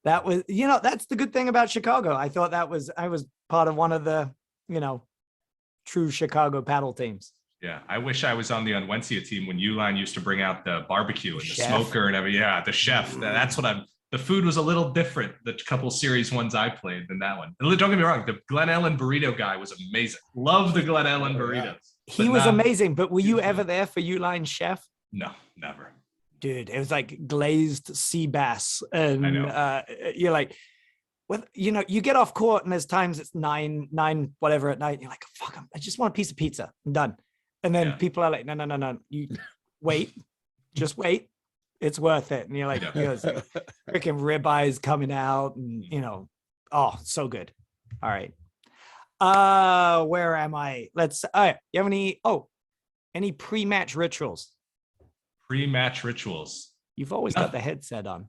that was, that's the good thing about Chicago. I thought I was part of one of the, true Chicago paddle teams. Yeah, I wish I was on the Onwentsia team when Uline used to bring out the barbecue and the smoker and everything. Yeah, the chef. That's what the food was a little different, the couple Series 1s I played than that one. And don't get me wrong, the Glen Ellen burrito guy was amazing. Love the Glen Ellen burritos. He was amazing, but were you ever there for Uline chef? No, never. Dude, it was like glazed sea bass. And you're like, you get off court and there's times it's 9 whatever at night. And you're like, fuck, I just want a piece of pizza. I'm done. And then people are like, no. You wait, just wait. It's worth it. And you're like, freaking ribeyes coming out and, so good. All right. Where am I? Let's. You have any pre-match rituals? Pre-match rituals. You've always got the headset on.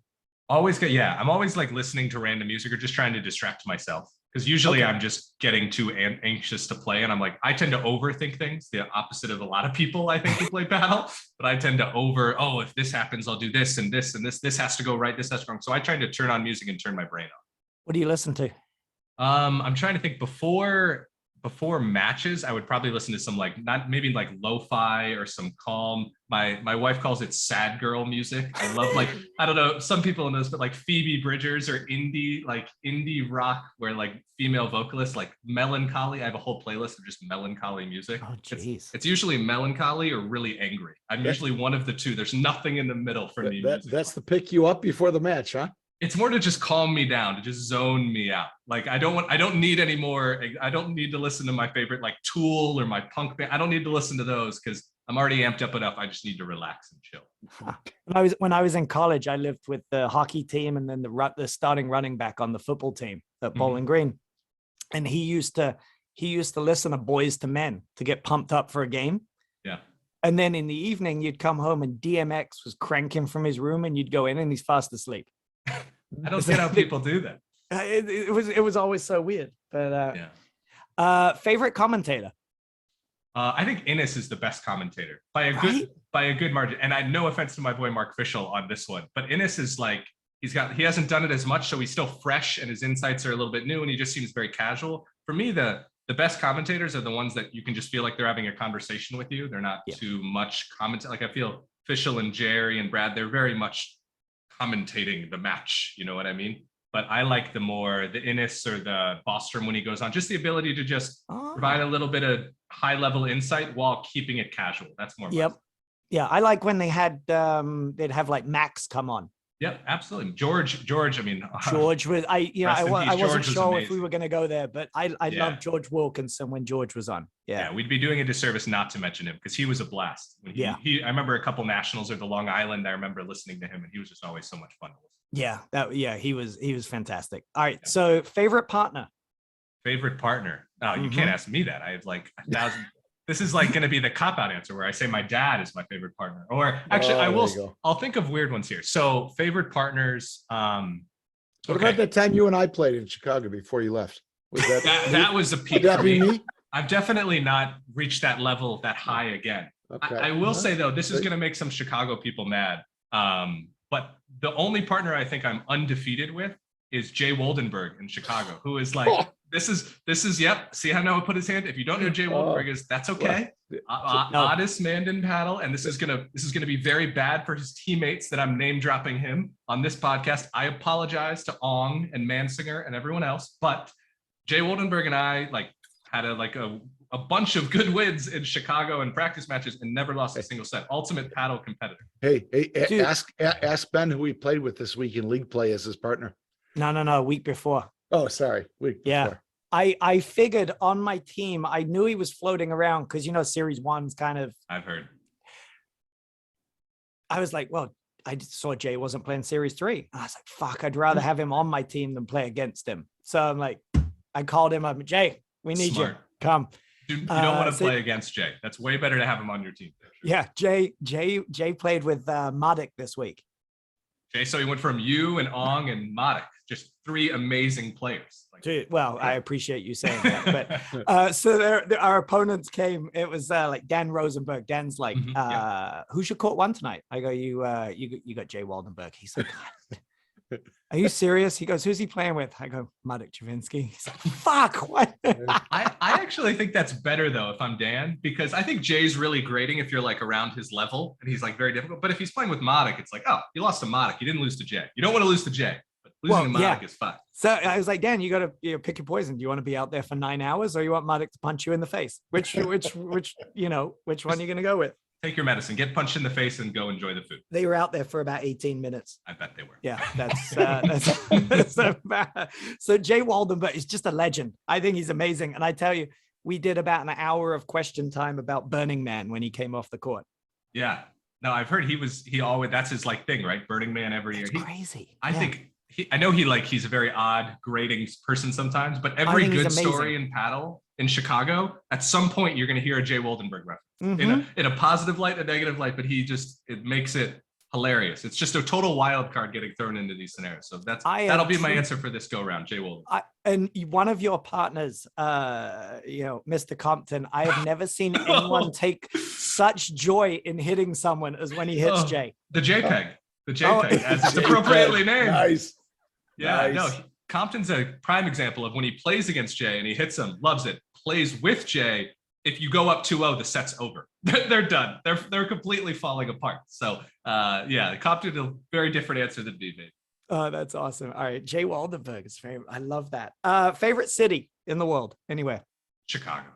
I'm always like listening to random music or just trying to distract myself. Because usually I'm just getting too anxious to play. And I'm like, I tend to overthink things, the opposite of a lot of people, I think, who play paddle. But I tend to if this happens, I'll do this and this and this. This has to go right. This has to go wrong. So I try to turn on music and turn my brain off. What do you listen to? I'm trying to think before matches, I would probably listen to some maybe lo-fi or some calm. My wife calls it sad girl music. I love I don't know, some people know this, but like Phoebe Bridgers or indie rock where like female vocalists, like melancholy. I have a whole playlist of just melancholy music. Oh, geez. It's usually melancholy or really angry. I'm usually one of the two. There's nothing in the middle for me. That's to pick you up before the match, huh? It's more to just calm me down, to just zone me out. Like I don't need any more. I don't need to listen to my favorite like Tool or my punk band. I don't need to listen to those because I'm already amped up enough. I just need to relax and chill. When I was in college, I lived with the hockey team and then the starting running back on the football team at Bowling Green. And he used to listen to Boys to Men to get pumped up for a game. Yeah. And then in the evening, you'd come home and DMX was cranking from his room and you'd go in and he's fast asleep. I don't get how people do that. It was always so weird. But favorite commentator. I think Innes is the best commentator by a good margin. And no offense to my boy Mark Fischel on this one, but Innes is like he hasn't done it as much, so he's still fresh and his insights are a little bit new, and he just seems very casual. For me, the best commentators are the ones that you can just feel like they're having a conversation with you. They're not too much comment. Like I feel Fischel and Jerry and Brad, they're very much commentating the match, you know what I mean? But I like the Innes or the Bostrom when he goes on, just the ability to just provide a little bit of high level insight while keeping it casual. That's more. Yep. Yeah. I like when they had, they'd have like Max come on. Yep, absolutely. George, I mean, George was, I wasn't sure if we were going to go there, but I love George Wilkinson when George was on. Yeah, we'd be doing a disservice not to mention him because he was a blast. I remember a couple nationals or the Long Island. I remember listening to him and he was just always so much fun to listen. Yeah, he was fantastic. All right, so favorite partner. Oh, you can't ask me that. I have like 1,000. This is like going to be the cop-out answer where I say my dad is my favorite partner. Or actually, I'll think of weird ones here. So favorite partners. What about that time you and I played in Chicago before you left? Was that was a peak for for me. me? I've definitely not reached that level that high again. Okay. I will say, though, this is going to make some Chicago people mad. But the only partner I think I'm undefeated with is Jay Woldenberg in Chicago, who is like, this is, yep. See how Noah put his hand? If you don't know Jay Woldenberg is, that's okay. Oddest man in paddle. And this is gonna be very bad for his teammates that I'm name dropping him on this podcast. I apologize to Ong and Mansinger and everyone else, but Jay Woldenberg and I had a bunch of good wins in Chicago and practice matches and never lost a single set. Ultimate paddle competitor. Hey, ask Ben who he played with this week in league play as his partner. No, week before. Oh, sorry. Week before. I figured on my team, I knew he was floating around because, Series 1's kind of. I've heard. I was like, well, I saw Jay wasn't playing Series 3. I was like, fuck, I'd rather have him on my team than play against him. So I'm like, I called him up, Jay, we need you. Come. You don't want to play against Jay. That's way better to have him on your team. Yeah, Jay played with Madik this week. Jay, so he went from you and Ong and Madik, just three amazing players. Well, I appreciate you saying that. But so our opponents came. It was like Dan Rosenberg. Dan's like, who's your court one tonight? I go, you got Jay Woldenberg. He's like, are you serious? He goes, who's he playing with? I go, Madik Javinsky. He's like, fuck, what? I actually think that's better though, if I'm Dan, because I think Jay's really grating if you're like around his level and he's like very difficult. But if he's playing with Madik, it's like, oh, you lost to Madik. You didn't lose to Jay. You don't want to lose to Jay. Losing to Madik is fine. So I was like, Dan, you got to pick your poison. Do you want to be out there for 9 hours, or you want Madik to punch you in the face? Which one are you going to go with? Take your medicine, get punched in the face, and go enjoy the food. They were out there for about 18 minutes. I bet they were. Yeah, that's so bad. So Jay Woldenberg is just a legend. I think he's amazing. And I tell you, we did about an hour of question time about Burning Man when he came off the court. Yeah. No, I've heard he always, that's his like thing, right? Burning Man every year. Crazy. I think I know he's a very odd grading person sometimes, but every good story in paddle in Chicago, at some point you're going to hear a Jay Woldenberg reference in a positive light, a negative light, but it makes it hilarious. It's just a total wild card getting thrown into these scenarios. So that'll be my answer for this go round, Jay Woldenberg. And one of your partners, Mr. Compton, I have never seen anyone take such joy in hitting someone as when he hits Jay. The JPEG. The JPEG, as it's appropriately named. Nice. Yeah, nice. Compton's a prime example of when he plays against Jay and he hits him, loves it, plays with Jay. If you go up 2-0, the set's over. They're done. They're completely falling apart. So Compton, a very different answer than me, mate. Oh, that's awesome. All right, Jay Woldenberg is favorite. I love that. Favorite city in the world, anywhere? Chicago.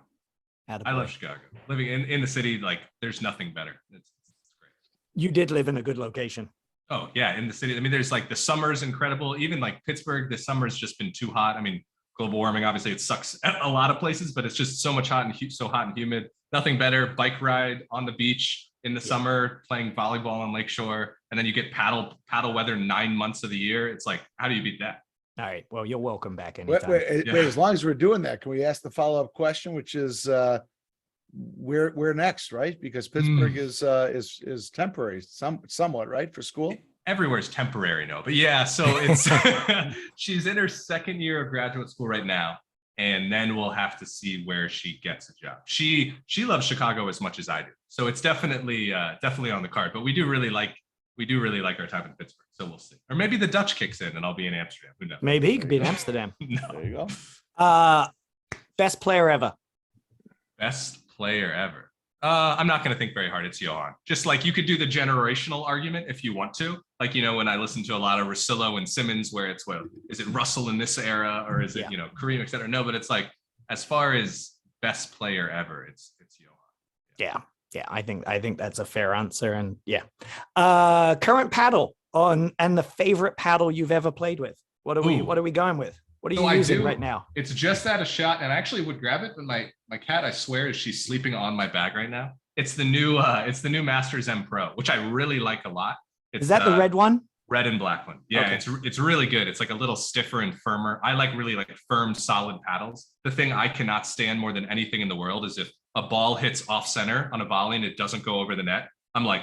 Attaboy. I love Chicago. Living in the city, like there's nothing better. It's great. You did live in a good location. Oh yeah, in the city. I mean, there's like the summer's incredible. Even like Pittsburgh, the summer's just been too hot. I mean, global warming, obviously it sucks at a lot of places, but it's just so much so hot and humid. Nothing better. Bike ride on the beach in the summer, playing volleyball on Lakeshore, and then you get paddle weather 9 months of the year. It's like, how do you beat that? All right. Well, you're welcome back anytime. Wait, as long as we're doing that, can we ask the follow-up question, which is where next, right? Because Pittsburgh is temporary, somewhat, right, for school. Everywhere's temporary, no, but yeah. So it's she's in her second year of graduate school right now, and then we'll have to see where she gets a job. She loves Chicago as much as I do, so it's definitely on the card. But we do really like our time in Pittsburgh, so we'll see. Or maybe the Dutch kicks in, and I'll be in Amsterdam. Who knows? Maybe he could be in Amsterdam. No. There you go. Best player ever. Best player ever. I'm not going to think very hard. It's Johan. Just like you could do the generational argument if you want to. Like, when I listen to a lot of Russillo and Simmons, where it's, well, is it Russell in this era or is it, Kareem, et cetera? No, but it's like, as far as best player ever, it's Johan. Yeah. I think that's a fair answer. And current paddle and the favorite paddle you've ever played with. What are we going with? What are you using right now? It's just out of shot, and I actually would grab it, but my cat, I swear, she's sleeping on my bag right now. It's the new Masters M Pro, which I really like a lot. Is that the red one? Red and black one. Yeah, okay. It's really good. It's like a little stiffer and firmer. I like really like firm, solid paddles. The thing I cannot stand more than anything in the world is if a ball hits off center on a volley and it doesn't go over the net. I'm like,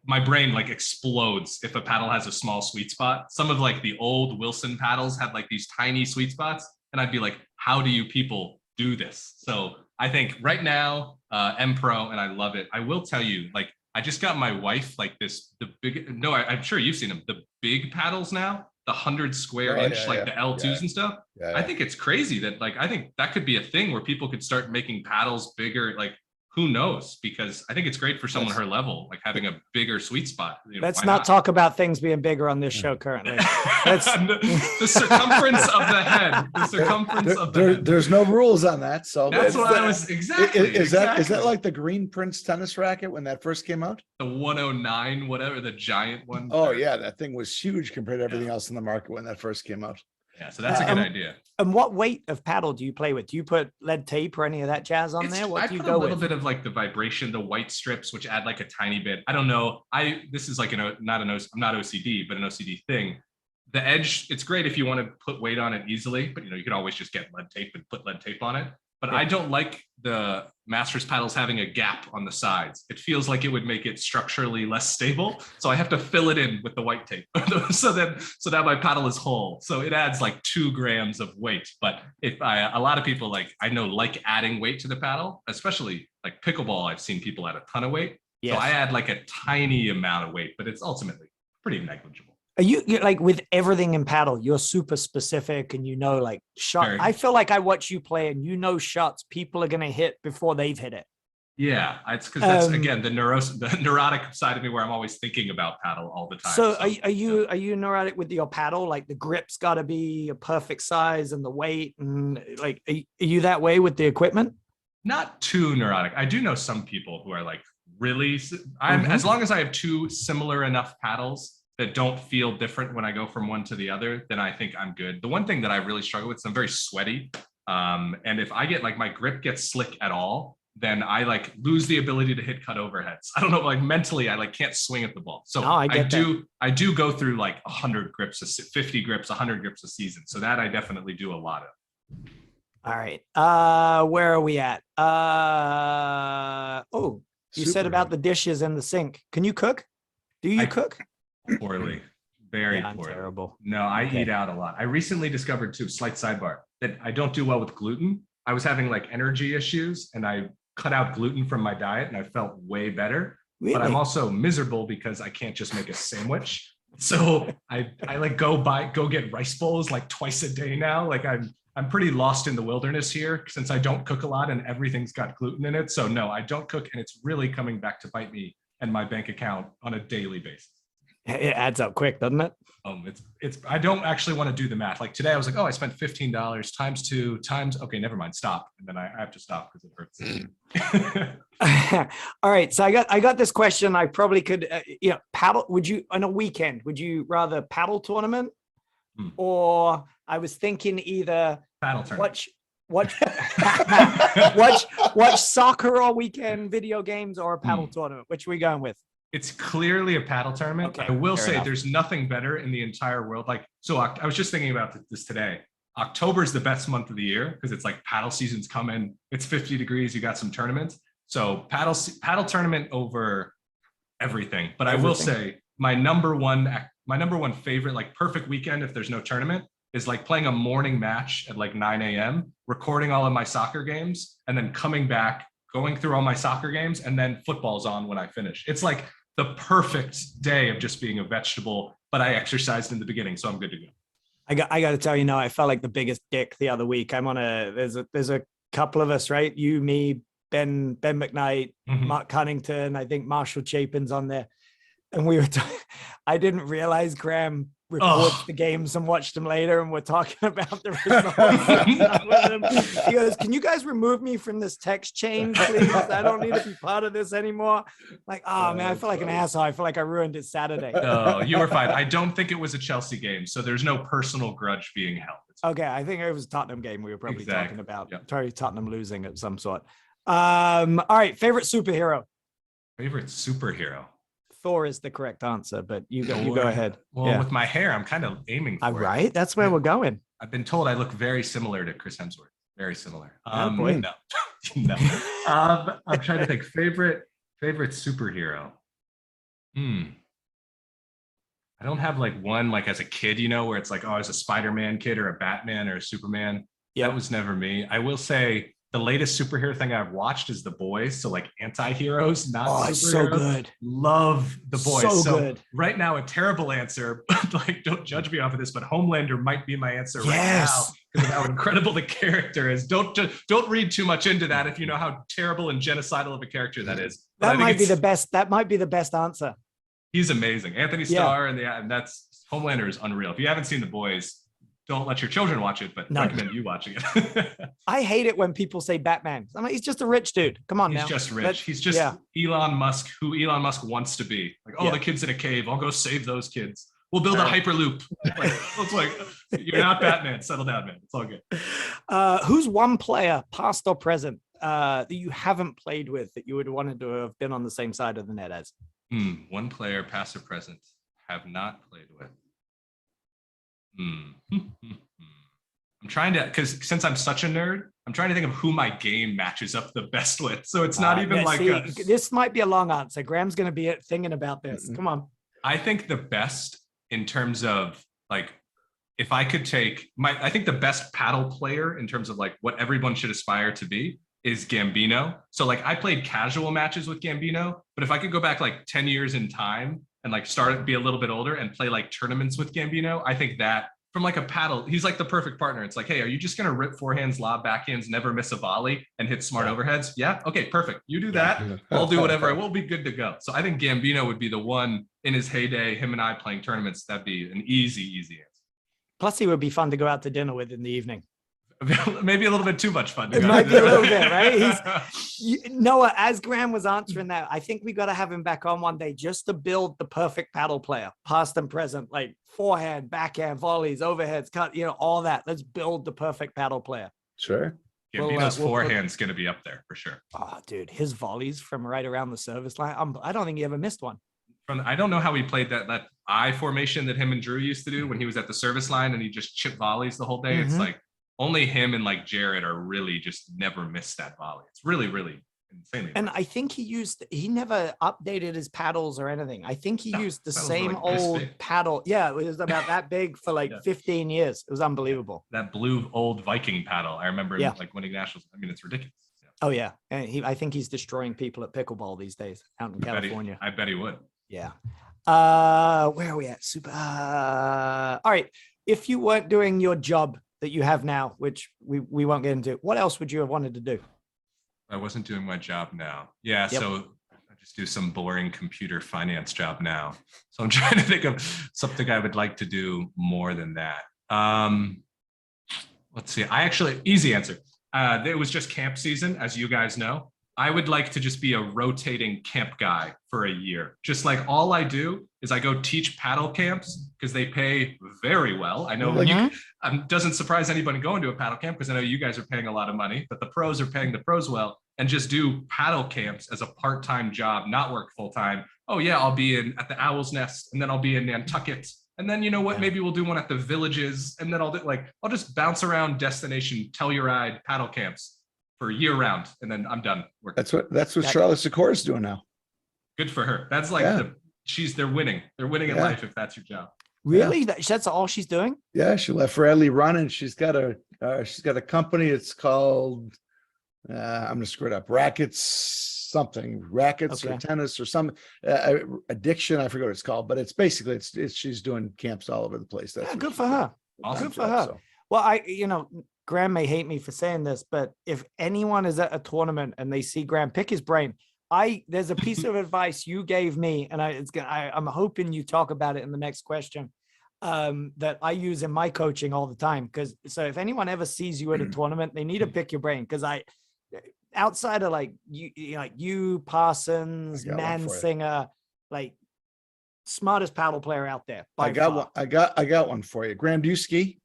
my brain like explodes if a paddle has a small sweet spot. Some of like the old Wilson paddles had like these tiny sweet spots, and I'd be like, how do you people do this? So I think right now, M Pro, and I love it. I will tell you, like, I just got my wife like I'm sure you've seen them, the big paddles now, the 100 square inch, the L2s and stuff. I think it's crazy that I think that could be a thing where people could start making paddles bigger. Like, who knows? Because I think it's great for someone her level, like having a bigger sweet spot. Let's not talk about things being bigger on this show currently. The circumference of the head. The circumference of the head. There's no rules on that. So that's what I was exactly. Is that like the Green Prince tennis racket when that first came out? The 109, whatever, the giant one. Oh yeah, that thing was huge compared to everything else in the market when that first came out. Yeah, so that's a good idea. And what weight of paddle do you play with? Do you put lead tape or any of that jazz on there? What do you go with? A little bit of like the vibration, the white strips, which add like a tiny bit. I don't know. This is like I'm not OCD, but an OCD thing. The edge, it's great if you want to put weight on it easily, but you can always just get lead tape and put lead tape on it. But I don't like the Masters paddles having a gap on the sides. It feels like it would make it structurally less stable. So I have to fill it in with the white tape so that my paddle is whole. So it adds like 2 grams of weight. But a lot of people like adding weight to the paddle, especially like pickleball, I've seen people add a ton of weight. Yes. So I add like a tiny amount of weight, but it's ultimately pretty negligible. Are you like with everything in paddle, you're super specific and like shot. I feel like I watch you play and shots people are going to hit before they've hit it. Yeah, it's because that's again the neurotic side of me where I'm always thinking about paddle all the time. So are you neurotic with your paddle? Like the grip's got to be a perfect size and the weight, and like are you that way with the equipment? Not too neurotic. I do know some people who are like really. As long as I have 2 similar enough paddles that don't feel different when I go from one to the other, then I think I'm good. The one thing that I really struggle with is I'm very sweaty. And if I get like my grip gets slick at all, then I like lose the ability to hit cut overheads. I don't know, like mentally, I like can't swing at the ball. So No, I do go through like 100 grips, 50 grips, 100 grips a season. So that I definitely do a lot of. All right. Where are we at? You said about the dishes in the sink. Can you cook? Do you cook? Poorly. Very I'm poorly. Terrible. No, I eat out a lot. I recently discovered too, slight sidebar, that I don't do well with gluten. I was having like energy issues and I cut out gluten from my diet and I felt way better. Really? But I'm also miserable because I can't just make a sandwich. So I like go get rice bowls like twice a day now. Like I'm pretty lost in the wilderness here since I don't cook a lot and everything's got gluten in it. So no, I don't cook and it's really coming back to bite me and my bank account on a daily basis. It adds up quick, doesn't it? It's I don't actually want to do the math. Like today I was like, oh, I spent $15 times 2 times, okay, never mind, stop. And then I have to stop because it hurts. All right. So I got this question. I probably could, paddle. Would you, on a weekend, would you rather paddle tournament or I was thinking either paddle tournament. watch soccer all weekend, video games, or a paddle tournament? Which are we going with? It's clearly a paddle tournament. Okay, I will say enough. There's nothing better in the entire world. Like, so I was just thinking about this today. October is the best month of the year because it's like paddle season's coming. It's 50 degrees. You got some tournaments. So paddle tournament over everything. But I will say my number one favorite, like perfect weekend if there's no tournament, is like playing a morning match at like 9 a.m., recording all of my soccer games, and then coming back, going through all my soccer games, and then football's on when I finish. It's like the perfect day of just being a vegetable, but I exercised in the beginning, so I'm good to go. I got to tell you now, I felt like the biggest dick the other week. There's a couple of us, right? You, me, Ben McKnight, Mark Cunnington, I think Marshall Chapin's on there. And we were, I didn't realize Graham records the games and watched them later, and we're talking about the results. He goes, "Can you guys remove me from this text chain, please? I don't need to be part of this anymore." Like, oh man, I feel like an asshole. I feel like I ruined it Saturday. Oh, you were fine. I don't think it was a Chelsea game, so there's no personal grudge being held. Okay, I think it was a Tottenham game we were probably talking about. Yep. Probably Tottenham losing of some sort. All right, favorite superhero. Favorite superhero. Thor is the correct answer, but you go ahead. Well, with my hair, I'm kind of aiming for it. Right, that's where we're going. I've been told I look very similar to Chris Hemsworth. Very similar. No. No. I'm trying to think. Favorite superhero. I don't have like one like as a kid, where it's like, oh, I was a Spider-Man kid or a Batman or a Superman. Yeah, that was never me. I will say the latest superhero thing I've watched is The Boys. So like anti-heroes, not superheroes. So good. Love The Boys. So good. Right now, a terrible answer, but like, don't judge me off of this, but Homelander might be my answer right now because of how incredible the character is. Don't read too much into that if you know how terrible and genocidal of a character that is. But that might be the best. That might be the best answer. He's amazing. Anthony Starr, and that's Homelander is unreal. If you haven't seen The Boys, don't let your children watch it, but recommend you watching it. I hate it when people say Batman. I'm like, he's just a rich dude. Come on, he's just rich. He's just Elon Musk, who Elon Musk wants to be. Like, the kid's in a cave. I'll go save those kids. We'll build a hyperloop. It's like, you're not Batman. Settle down, man. It's all good. Who's one player, past or present, that you haven't played with that you would have wanted to have been on the same side of the net as? One player, past or present, have not played with. I'm trying to, because since I'm such a nerd, I'm trying to think of who my game matches up the best with. So it's not even this might be a long answer. Graham's going to be thinking about this. Come on. I think the best in terms of like, if I could take I think the best paddle player in terms of like what everyone should aspire to be is Gambino. So like I played casual matches with Gambino, but if I could go back like 10 years in time and like be a little bit older and play like tournaments with Gambino, I think that from like a paddle, he's like the perfect partner. It's like, hey, are you just going to rip forehands, lob backhands, never miss a volley and hit smart overheads? Yeah. Okay, perfect. You do that. I'll do whatever. We'll be good to go. So I think Gambino would be the one in his heyday, him and I playing tournaments. That'd be an easy answer. Plus he would be fun to go out to dinner with in the evening. Maybe a little bit too much fun. It might be a little bit, right? Noah, as Graham was answering that, I think we got to have him back on one day just to build the perfect paddle player, past and present, like forehand, backhand, volleys, overheads, cut, all that. Let's build the perfect paddle player. Sure. Gambino's we'll forehand's going to be up there for sure. Oh, dude, his volleys from right around the service line. I don't think he ever missed one. I don't know how he played that I formation that him and Drew used to do when he was at the service line and he just chip volleys the whole day. It's like only him and like Jared are really just never missed that volley. It's really, really insanely. And I think he never updated his paddles or anything. I think he used the same old paddle. Yeah, it was about that big for like 15 years. It was unbelievable. That blue old Viking paddle. I remember like winning nationals. I mean, it's ridiculous. Yeah. Oh yeah. And I think he's destroying people at pickleball these days out in California. I bet he would. Yeah. Where are we at? Super. All right. If you weren't doing your job that you have now, which we won't get into, what else would you have wanted to do? I wasn't doing my job now. Yeah. Yep. So I just do some boring computer finance job now. So I'm trying to think of something I would like to do more than that. Let's see. Easy answer. It was just camp season, as you guys know. I would like to just be a rotating camp guy for a year. Just like all I do is I go teach paddle camps because they pay very well. I know doesn't surprise anybody going to a paddle camp because I know you guys are paying a lot of money, but the pros are paying the pros well, and just do paddle camps as a part-time job, not work full-time. Oh yeah, I'll be at the Owl's Nest, and then I'll be in Nantucket. And then you know what? Yeah. Maybe we'll do one at the Villages, and then I'll just bounce around destination Telluride paddle camps for year round, and then I'm done working. That's what Charlotte Sikora is doing now. Good for her. That's like they're winning. They're winning in life if that's your job. Really? Yeah. That's all she's doing? Yeah, she left Radley running. She's got a company. It's called I'm gonna screw it up. Rackets or tennis or some addiction. I forget what it's called, but it's basically she's doing camps all over the place. That's good for her. Awesome. Good for her. So. Well, Graham may hate me for saying this, but if anyone is at a tournament and they see Graham, pick his brain. There's a piece of advice you gave me, and I'm hoping you talk about it in the next question, that I use in my coaching all the time. So if anyone ever sees you at a tournament, they need to pick your brain. Because outside of you, Parsons, Mansinger, like smartest paddle player out there. I got one for you. Graham, do you ski?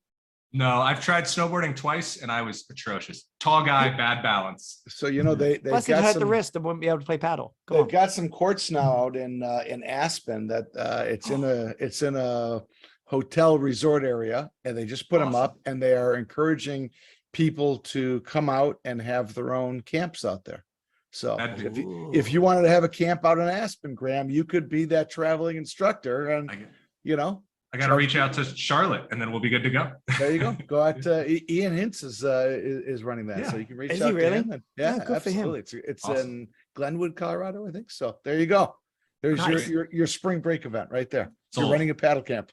No, I've tried snowboarding twice and I was atrocious. Tall guy, bad balance. So they plus it hurt the wrist and wouldn't be able to play paddle. They've got some courts now out in Aspen that it's in a hotel resort area, and they just put them up, and they are encouraging people to come out and have their own camps out there. So if you wanted to have a camp out in Aspen, Graham, you could be that traveling instructor, and I got to reach out to Charlotte, and then we'll be good to go. There you go. Go out. Ian Hintz is running that, so you can reach out to him. And, good absolutely. For him. It's awesome. In Glenwood, Colorado, I think. So there you go. There's your spring break event right there. So you're running a paddle camp.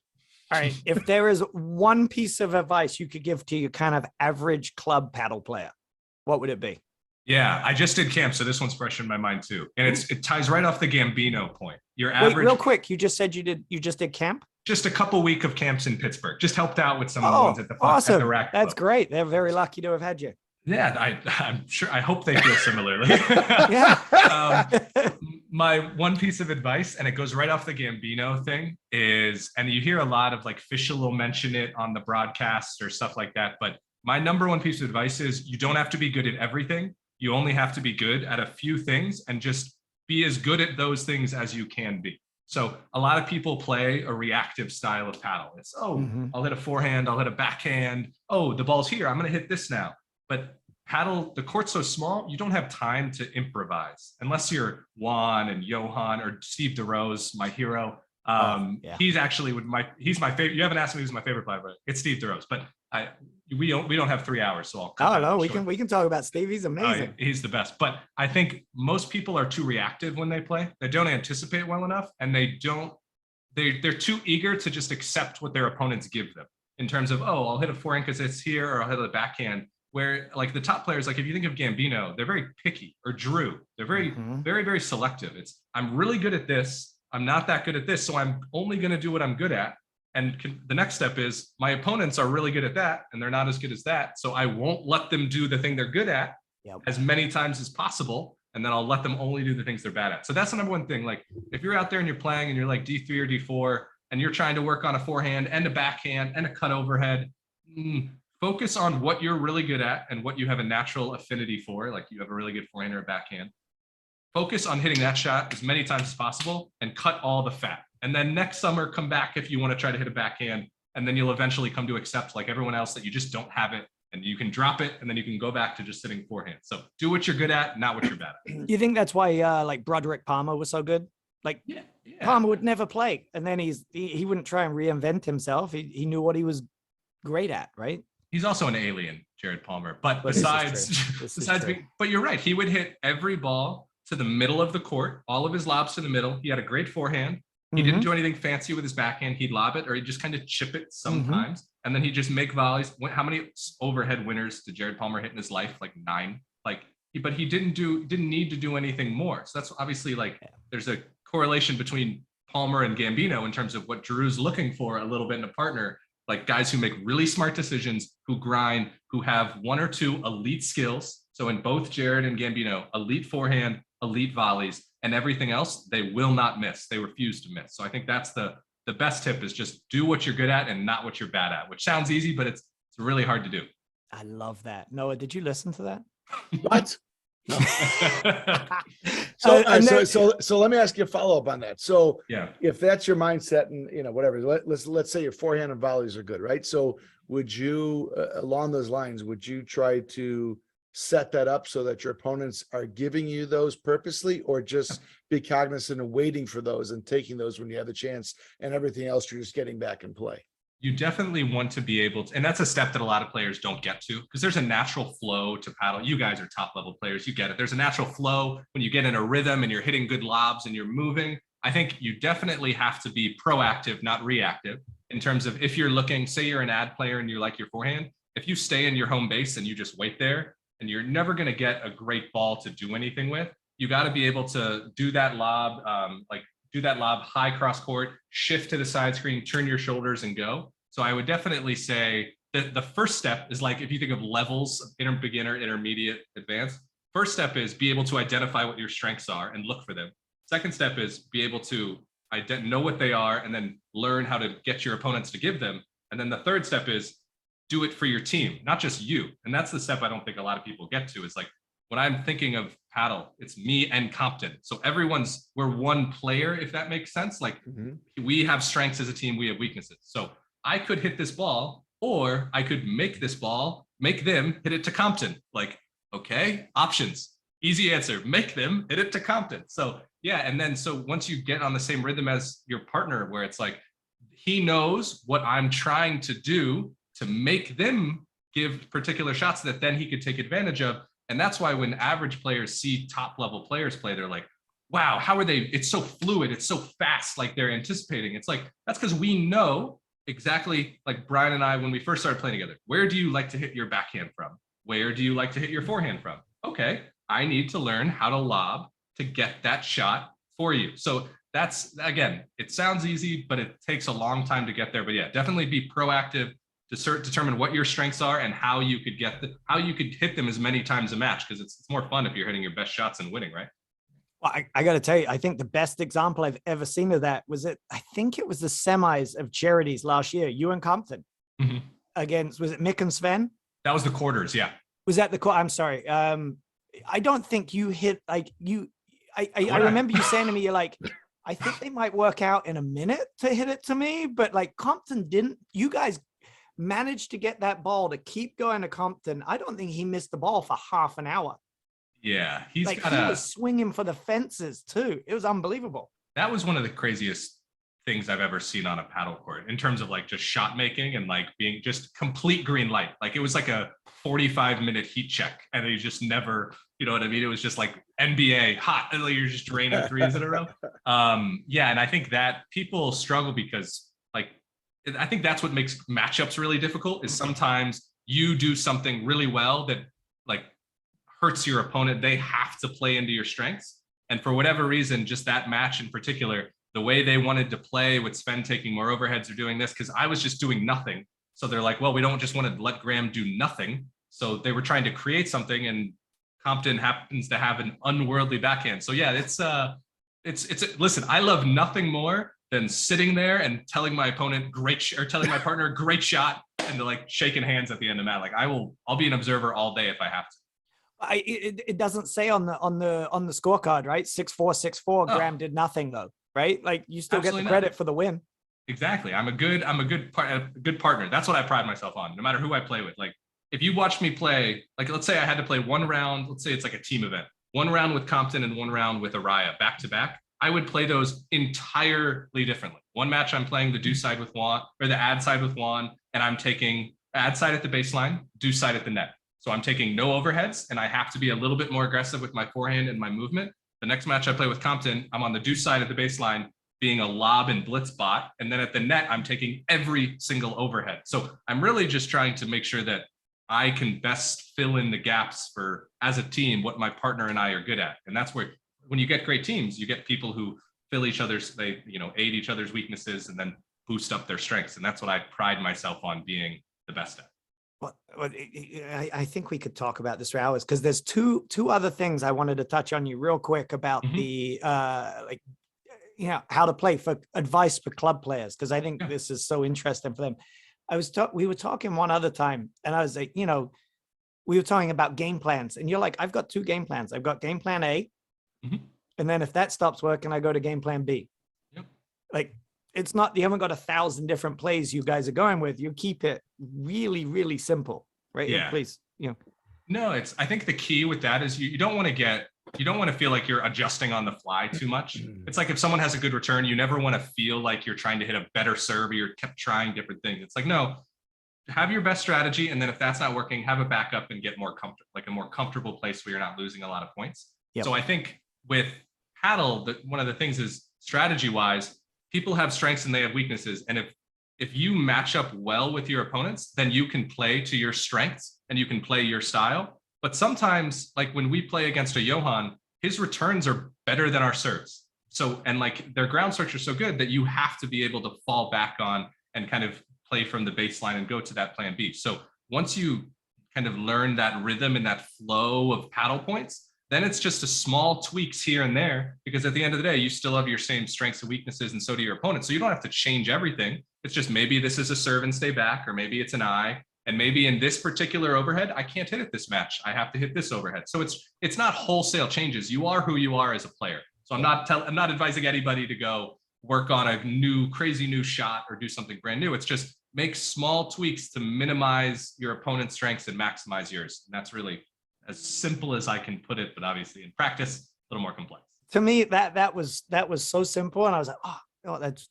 All right. If there is one piece of advice you could give to your kind of average club paddle player, what would it be? Yeah, I just did camp, so this one's fresh in my mind too, and it ties right off the Gambino point. Your average. Wait, real quick, you just said you just did camp. Just a couple week of camps in Pittsburgh. Just helped out with some of the ones at the awesome. At the rack. That's great. They're very lucky to have had you. Yeah, I'm sure. I hope they feel similarly. My one piece of advice, and it goes right off the Gambino thing, is, and you hear a lot of like Fischel will mention it on the broadcast or stuff like that, but my number one piece of advice is you don't have to be good at everything. You only have to be good at a few things, and just be as good at those things as you can be. So a lot of people play a reactive style of paddle. It's, I'll hit a forehand, I'll hit a backhand. Oh, the ball's here, I'm going to hit this now. But paddle, the court's so small, you don't have time to improvise unless you're Juan and Johan or Steve DeRose, my hero. He's actually he's my favorite. You haven't asked me who's my favorite player, but it's Steve DeRose. But we don't have 3 hours, so I'll cut no, we can talk about Steve. He's amazing. He's the best. But I think most people are too reactive when they play. They don't anticipate well enough, and they're too eager to just accept what their opponents give them in terms of, I'll hit a forehand because it's here, or I'll hit a backhand. Where like the top players, like if you think of Gambino, they're very picky, or Drew, they're very, very, very selective. It's, I'm really good at this, I'm not that good at this, so I'm only going to do what I'm good at. And the next step is my opponents are really good at that, and they're not as good as that. So I won't let them do the thing they're good at as many times as possible. And then I'll let them only do the things they're bad at. So that's the number one thing. Like if you're out there and you're playing and you're like D3 or D4, and you're trying to work on a forehand and a backhand and a cut overhead, focus on what you're really good at and what you have a natural affinity for, like you have a really good forehand or a backhand. Focus on hitting that shot as many times as possible and cut all the fat. And then next summer, come back if you want to try to hit a backhand, and then you'll eventually come to accept, like everyone else, that you just don't have it, and you can drop it, and then you can go back to just hitting forehand. So do what you're good at, not what you're bad at. You think that's why like Broderick Palmer was so good? Like Palmer would never play, and then he wouldn't try and reinvent himself. He knew what he was great at, right? He's also an alien, Jared Palmer. But But but you're right. He would hit every ball to the middle of the court, all of his lobs to the middle. He had a great forehand. He didn't do anything fancy with his backhand. He'd lob it, or he'd just kind of chip it sometimes. And then he'd just make volleys. How many overhead winners did Jared Palmer hit in his life? Like 9. But he didn't need to do anything more. So that's obviously there's a correlation between Palmer and Gambino in terms of what Drew's looking for a little bit in a partner, like guys who make really smart decisions, who grind, who have 1 or 2 elite skills. So in both Jared and Gambino, elite forehand, elite volleys, and everything else, they will not miss. They refuse to miss. So I think that's the best tip, is just do what you're good at and not what you're bad at, which sounds easy, but it's really hard to do. I love that. Noah, did you listen to that? What? No. So let me ask you a follow-up on that. So if that's your mindset and whatever, let's say your forehand and volleys are good, right? So would you, along those lines, would you try to set that up so that your opponents are giving you those purposely, or just be cognizant of waiting for those and taking those when you have the chance, and everything else you're just getting back in play? You definitely want to be able to, and that's a step that a lot of players don't get to, because there's a natural flow to paddle. You guys are top level players. You get it. There's a natural flow when you get in a rhythm and you're hitting good lobs and you're moving. I think you definitely have to be proactive, not reactive, in terms of if you're looking, say you're an ad player and you like your forehand, if you stay in your home base and you just wait there, and you're never going to get a great ball to do anything with, you got to be able to do that lob, high cross court, shift to the side screen, turn your shoulders and go. So I would definitely say that the first step is, like, if you think of levels of beginner, intermediate, advanced, first step is be able to identify what your strengths are and look for them. Second step is be able to know what they are and then learn how to get your opponents to give them. And then the third step is do it for your team, not just you. And that's the step I don't think a lot of people get to, is like, when I'm thinking of paddle, it's me and Compton. So we're one player, if that makes sense. Like we have strengths as a team, we have weaknesses. So I could hit this ball, or I could make this ball, make them hit it to Compton. Like, okay, options, easy answer, make them hit it to Compton. So yeah, and then so once you get on the same rhythm as your partner, where it's like, he knows what I'm trying to do to make them give particular shots that then he could take advantage of. And that's why when average players see top level players play, they're like, wow, how are they? It's so fluid. It's so fast. Like they're anticipating. It's like, that's because we know exactly, like Brian and I, when we first started playing together, where do you like to hit your backhand from? Where do you like to hit your forehand from? Okay, I need to learn how to lob to get that shot for you. So that's, again, it sounds easy, but it takes a long time to get there. But yeah, definitely be proactive to determine what your strengths are and how you could how you could hit them as many times a match, because it's more fun if you're hitting your best shots and winning, right? Well, I got to tell you, I think the best example I've ever seen of that was I think it was the semis of Charities last year, you and Compton against, was it Mick and Sven? That was the quarters, yeah. Was that the quarter? I'm sorry. I don't think you hit, like, I remember you saying to me, you're like, I think they might work out in a minute to hit it to me, but like Compton didn't. You guys managed to get that ball to keep going to Compton. I don't think he missed the ball for half an hour. Yeah, he was swinging for the fences too. It was unbelievable. That was one of the craziest things I've ever seen on a paddle court in terms of like just shot making and like being just complete green light. Like it was like a 45-minute heat check, and he just never, you know what I mean? It was just like NBA hot, and like you're just draining threes in a row. Yeah, and I think that people struggle because like I think that's what makes matchups really difficult, is sometimes you do something really well that like hurts your opponent. They have to play into your strengths. And for whatever reason, just that match in particular, the way they wanted to play with Sven taking more overheads or doing this, because I was just doing nothing. So they're like, well, we don't just want to let Graham do nothing. So they were trying to create something, and Compton happens to have an unworldly backhand. So yeah, listen, I love nothing more than sitting there and telling my opponent or telling my partner great shot, and and like shaking hands at the end of the match. Like I'll be an observer all day if I have to. It doesn't say on the scorecard, right? 6-4, 6-4. Oh. Graham did nothing though, right? Like you still get the credit for the win. Exactly. I'm a good partner. That's what I pride myself on, no matter who I play with. Like if you watch me play, like let's say I had to play one round, let's say it's like a team event, one round with Compton and one round with Araya back to back, I would play those entirely differently. One match I'm playing the do side with Juan, or the ad side with Juan, and I'm taking ad side at the baseline, do side at the net. So I'm taking no overheads, and I have to be a little bit more aggressive with my forehand and my movement. The next match I play with Compton, I'm on the do side at the baseline, being a lob and blitz bot. And then at the net, I'm taking every single overhead. So I'm really just trying to make sure that I can best fill in the gaps for, as a team, what my partner and I are good at. And that's where, when you get great teams, you get people who fill each other's, aid each other's weaknesses and then boost up their strengths. And that's what I pride myself on being the best at. Well, I think we could talk about this for hours, because there's two other things I wanted to touch on you real quick about the how to play, for advice for club players, because I think this is so interesting for them. We were talking one other time, and I was like, we were talking about game plans, and you're like, I've got two game plans. I've got game plan A, and then if that stops working, I go to game plan B. Yep. Like, it's not, you haven't got 1,000 different plays you guys are going with. You keep it really, really simple, right? Yeah. Please, No, I think the key with that is you don't want to feel like you're adjusting on the fly too much. It's like if someone has a good return, you never want to feel like you're trying to hit a better serve or you're kept trying different things. It's like, no, have your best strategy. And then if that's not working, have a backup and get more comfortable, like a more comfortable place where you're not losing a lot of points. Yep. So I think with paddle, one of the things is strategy wise, people have strengths and they have weaknesses. And if you match up well with your opponents, then you can play to your strengths and you can play your style. But sometimes, like when we play against a Johan, his returns are better than our serves. So, and like their ground strokes are so good that you have to be able to fall back on and kind of play from the baseline and go to that plan B. So once you kind of learn that rhythm and that flow of paddle points, then it's just a small tweaks here and there, because at the end of the day, you still have your same strengths and weaknesses, and so do your opponent. So you don't have to change everything. It's just maybe this is a serve and stay back, or maybe it's an eye. And maybe in this particular overhead, I can't hit it this match. I have to hit this overhead. So it's not wholesale changes. You are who you are as a player. So I'm not advising anybody to go work on a crazy new shot or do something brand new. It's just make small tweaks to minimize your opponent's strengths and maximize yours. And that's really as simple as I can put it, but obviously in practice, a little more complex. To me, that was so simple, and I was like, oh,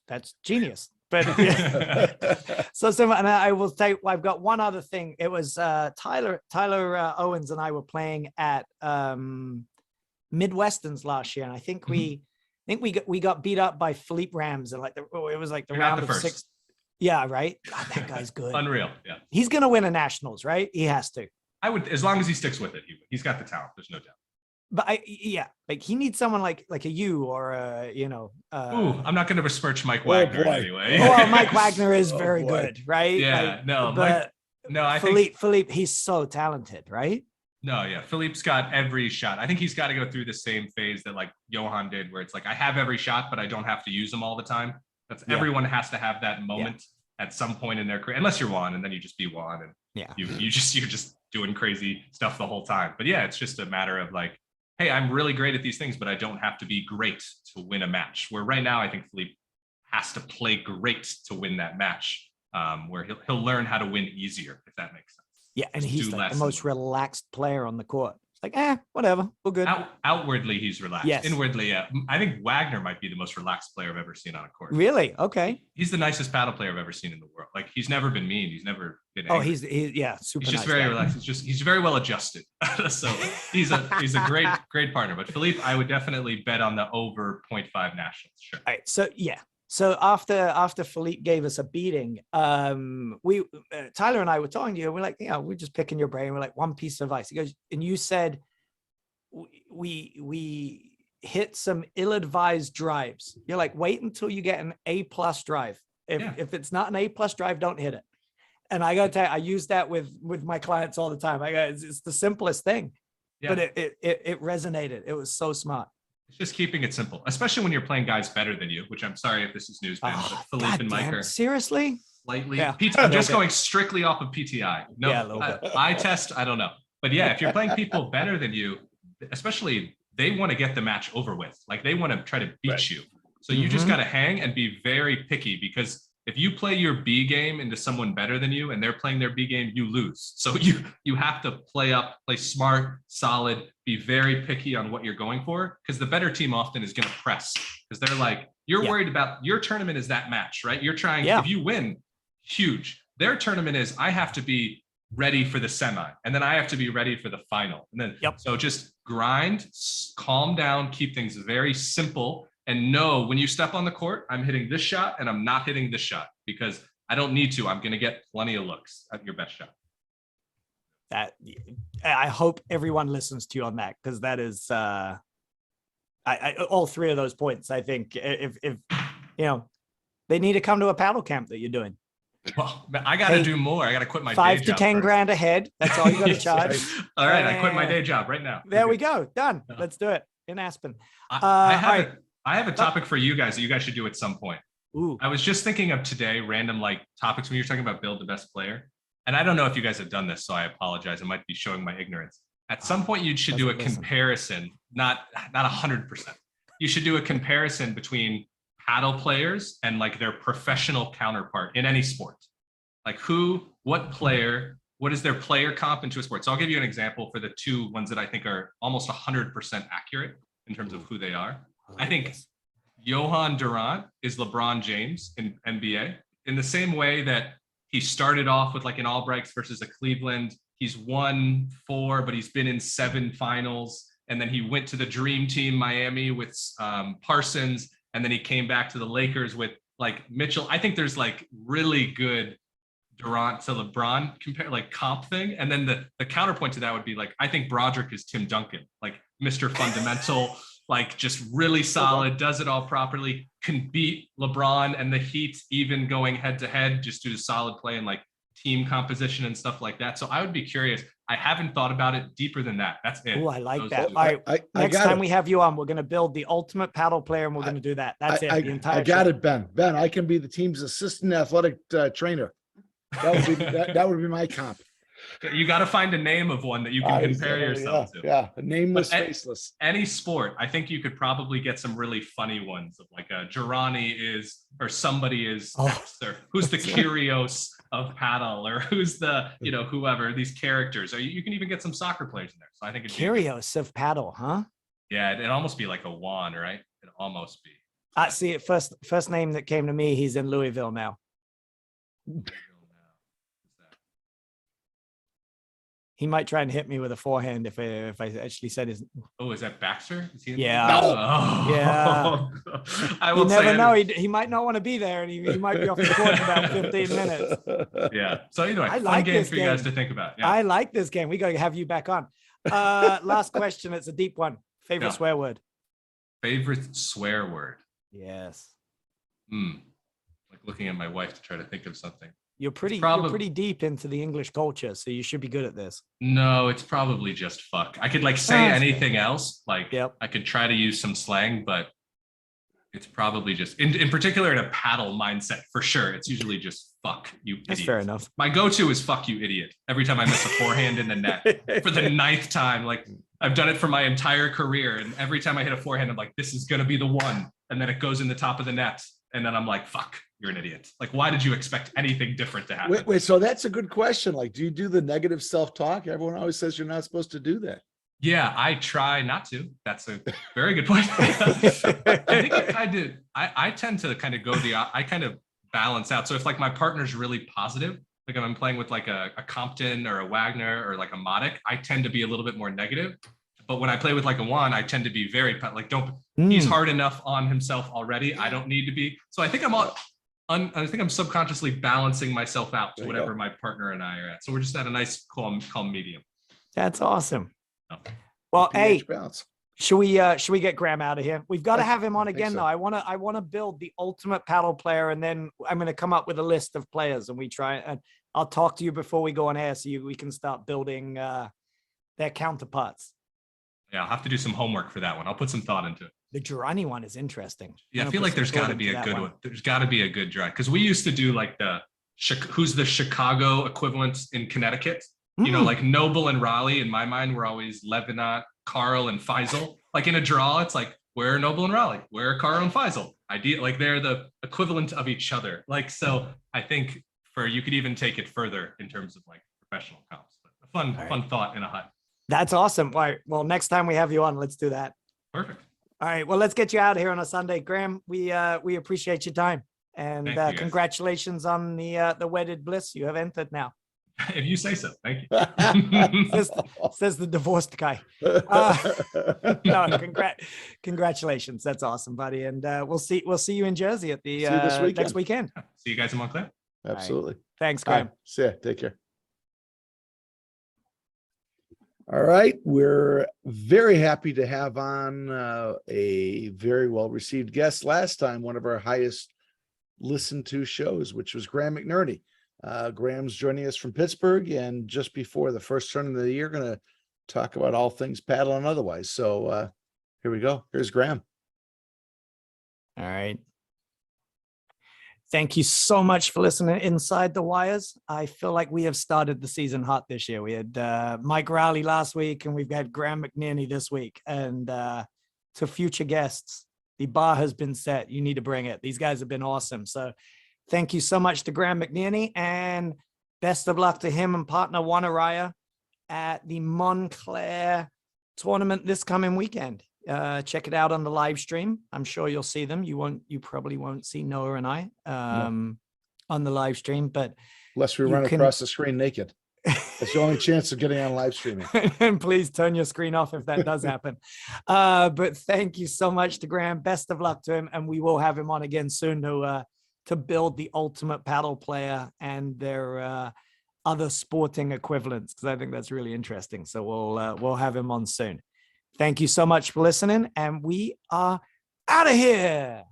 that's genius. But so simple. And I will say, I've got one other thing. It was Tyler Owens and I were playing at Midwesterns last year, and I think we got beat up by Philippe Rams, and it was like the round of 6. Yeah, right. God, that guy's good. Unreal. Yeah, he's gonna win a nationals, right? He has to. I would, as long as he sticks with it. He's got the talent. There's no doubt. But he needs someone like a you or I'm not going to besmirch Mike Wagner anyway. Well, Mike Wagner is very good, right? Yeah, Philippe, he's so talented, right? No, yeah, Philippe's got every shot. I think he's got to go through the same phase that like Johan did, where it's like I have every shot, but I don't have to use them all the time. Everyone has to have that moment at some point in their career, unless you're Juan, and then you just be Juan, and you're just doing crazy stuff the whole time. But yeah, it's just a matter of like, hey, I'm really great at these things, but I don't have to be great to win a match. Where right now, I think Philippe has to play great to win that match, where he'll learn how to win easier, if that makes sense. Yeah, and he's like the most relaxed player on the court. It's like, whatever, we're good. Outwardly, he's relaxed. Yes. Inwardly, yeah. I think Wagner might be the most relaxed player I've ever seen on a court. Really? Okay. He's the nicest paddle player I've ever seen in the world. Like, he's never been mean. He's never been angry. He's super. He's just very relaxed. He's very well adjusted. So he's a great partner. But Philippe, I would definitely bet on the over 0.5 nationals. Sure. All right. So yeah. So after Philippe gave us a beating, we Tyler and I were talking to you. We're like, we're just picking your brain. We're like, one piece of advice. He goes, and you said we hit some ill-advised drives. You're like, wait until you get an A+ drive. If it's not an A+ drive, don't hit it. And I gotta tell you, I use that with my clients all the time. It's the simplest thing, but it resonated. It was so smart. It's just keeping it simple, especially when you're playing guys better than you, which I'm sorry if this is news, Ben, but Philippe and Mike are. Seriously? slightly. Yeah, I'm just going strictly off of PTI. No, Yeah, a little bit. eye test, I don't know. But yeah, if you're playing people better than you, especially they want to get the match over with. Like they want to try to beat you. So you just got to hang and be very picky, because if you play your B game into someone better than you and they're playing their B game, you lose. So you have to play smart, solid, be very picky on what you're going for, because the better team often is going to press, because they're like, you're worried about your tournament is that match, right? You're trying, if you win, huge. Their tournament is, I have to be ready for the semi, and then I have to be ready for the final. And then, so just grind, calm down, keep things very simple, and know when you step on the court, I'm hitting this shot and I'm not hitting this shot, because I don't need to. I'm going to get plenty of looks at your best shot. That I hope everyone listens to you on that, because that is all three of those points. I think if they need to come to a paddle camp that you're doing. Well, I got to do more. I got to quit my 5 day to job 10 first. grand ahead. That's all you got to charge. All right, I quit my day job right now. There we go. Done. Let's do it in Aspen. I have a topic for you guys that you guys should do at some point. Ooh. I was just thinking of today, random like topics when you're talking about build the best player. And I don't know if you guys have done this, so I apologize. I might be showing my ignorance. At some point, you should do a comparison, not 100%. You should do a comparison between paddle players and like their professional counterpart in any sport. Like what player, what is their player comp into a sport? So I'll give you an example for the two ones that I think are almost 100% accurate in terms of who they are. I think Johan Durant is LeBron James in NBA, in the same way that he started off with like an Albrights versus a Cleveland. He's won 4, but he's been in 7 finals. And then he went to the dream team Miami with Parsons. And then he came back to the Lakers with like Mitchell. I think there's like really good Durant to LeBron comp thing. And then the counterpoint to that would be like, I think Broderick is Tim Duncan, like Mr. Fundamental, like just really solid, does it all properly, can beat LeBron and the Heat even going head to head just due to solid play and like team composition and stuff like that. So I would be curious. I haven't thought about it deeper than that. That's it. Oh, I like that. All right. Next time it. we have you on, we're going to build the ultimate paddle player, and we're going to do that. That's it. The entire I got show. it, Ben. Ben, I can be the team's assistant athletic trainer. That would be that would be my comp. You got to find a name of one that you can compare yourself to. Yeah, nameless, faceless. Any sport, I think you could probably get some really funny ones of like a Girani is, or somebody is, or who's the Kyrgios of paddle, or who's the, whoever, these characters. Or you can even get some soccer players in there. So I think Kyrgios of paddle, huh? Yeah, it'd almost be like a Juan, right? It'd almost be. I see it. First name that came to me, he's in Louisville now. He might try and hit me with a forehand if I actually said his. Oh, is that Baxter? Is he yeah. Oh. Yeah. I will you never say know. He might not want to be there, and he might be off the court in about 15 minutes. Yeah. So anyway, I fun like game this for you guys to think about. Yeah. I like this game. We got to have you back on. Last question. It's a deep one. Favorite swear word? Favorite swear word? Yes. Like looking at my wife to try to think of something. You're pretty deep into the English culture, so you should be good at this. No, it's probably just fuck. I could like say anything else. Like I could try to use some slang, but it's probably just in particular in a paddle mindset for sure. It's usually just fuck you idiot. That's fair enough. My go-to is fuck you idiot. Every time I miss a forehand in the net for the 9th time, like I've done it for my entire career. And every time I hit a forehand, I'm like, this is going to be the one. And then it goes in the top of the net. And then I'm like, fuck, you're an idiot. Like, why did you expect anything different to happen? Wait, so that's a good question. Like, do you do the negative self-talk? Everyone always says you're not supposed to do that. Yeah, I try not to. That's a very good point. I think I did. I tend to kind of I kind of balance out. So if like my partner's really positive, like if I'm playing with like a Compton or a Wagner or like a Modic, I tend to be a little bit more negative. But when I play with like a Juan, I tend to be very like, he's hard enough on himself already. I don't need to be. So I think I'm subconsciously balancing myself out to whatever my partner and I are at. So we're just at a nice calm medium. That's awesome. Well, hey, should we get Graham out of here? We've got to have him on again, though. I want to build the ultimate paddle player, and then I'm going to come up with a list of players, and and I'll talk to you before we go on air, so we can start building their counterparts. Yeah, I'll have to do some homework for that one. I'll put some thought into it. The Girani one is interesting. Yeah, I feel like there's got to be a good one. There's got to be a good dry, because we used to do like the who's the Chicago equivalent in Connecticut. You know, like Noble and Raleigh, in my mind, were always Levinat, Carl, and Faisal. Like in a draw, it's like, where are Noble and Raleigh? Where are Carl and Faisal? Like they're the equivalent of each other. Like, so I think you could even take it further in terms of like professional comps. But a fun thought in a hut. That's awesome. All right. Well, next time we have you on, let's do that. Perfect. All right. Well, let's get you out of here on a Sunday. Graham, we appreciate your time. And congratulations on the wedded bliss you have entered now. If you say so, thank you. says the divorced guy. No, congratulations. That's awesome, buddy. And we'll see you in Jersey at the next weekend. See you guys in Montclair. Absolutely. Right. Thanks, Graham. Right. See ya. Take care. All right. We're very happy to have on a very well-received guest last time, one of our highest listened to shows, which was Graham McNerney. Graham's joining us from Pittsburgh, and just before the first tournament of the year, going to talk about all things paddle and otherwise. So here we go. Here's Graham. All right. Thank you so much for listening Inside the Wires. I feel like we have started the season hot this year. We had Mike Rowley last week, and we've got Graham McNerney this week. And to future guests, the bar has been set. You need to bring it. These guys have been awesome. So thank you so much to Graham McNerney, and best of luck to him and partner Juan Araya at the Montclair tournament this coming weekend. Check it out on the live stream. I'm sure you'll see them. You probably won't see Noah and I on the live stream, but unless we run across the screen naked. That's the only chance of getting on live streaming. And please turn your screen off if that does happen. But thank you so much to Graham. Best of luck to him, and we will have him on again soon to build the ultimate paddle player and their other sporting equivalents, because I think that's really interesting. So we'll have him on soon. Thank you so much for listening, and we are out of here.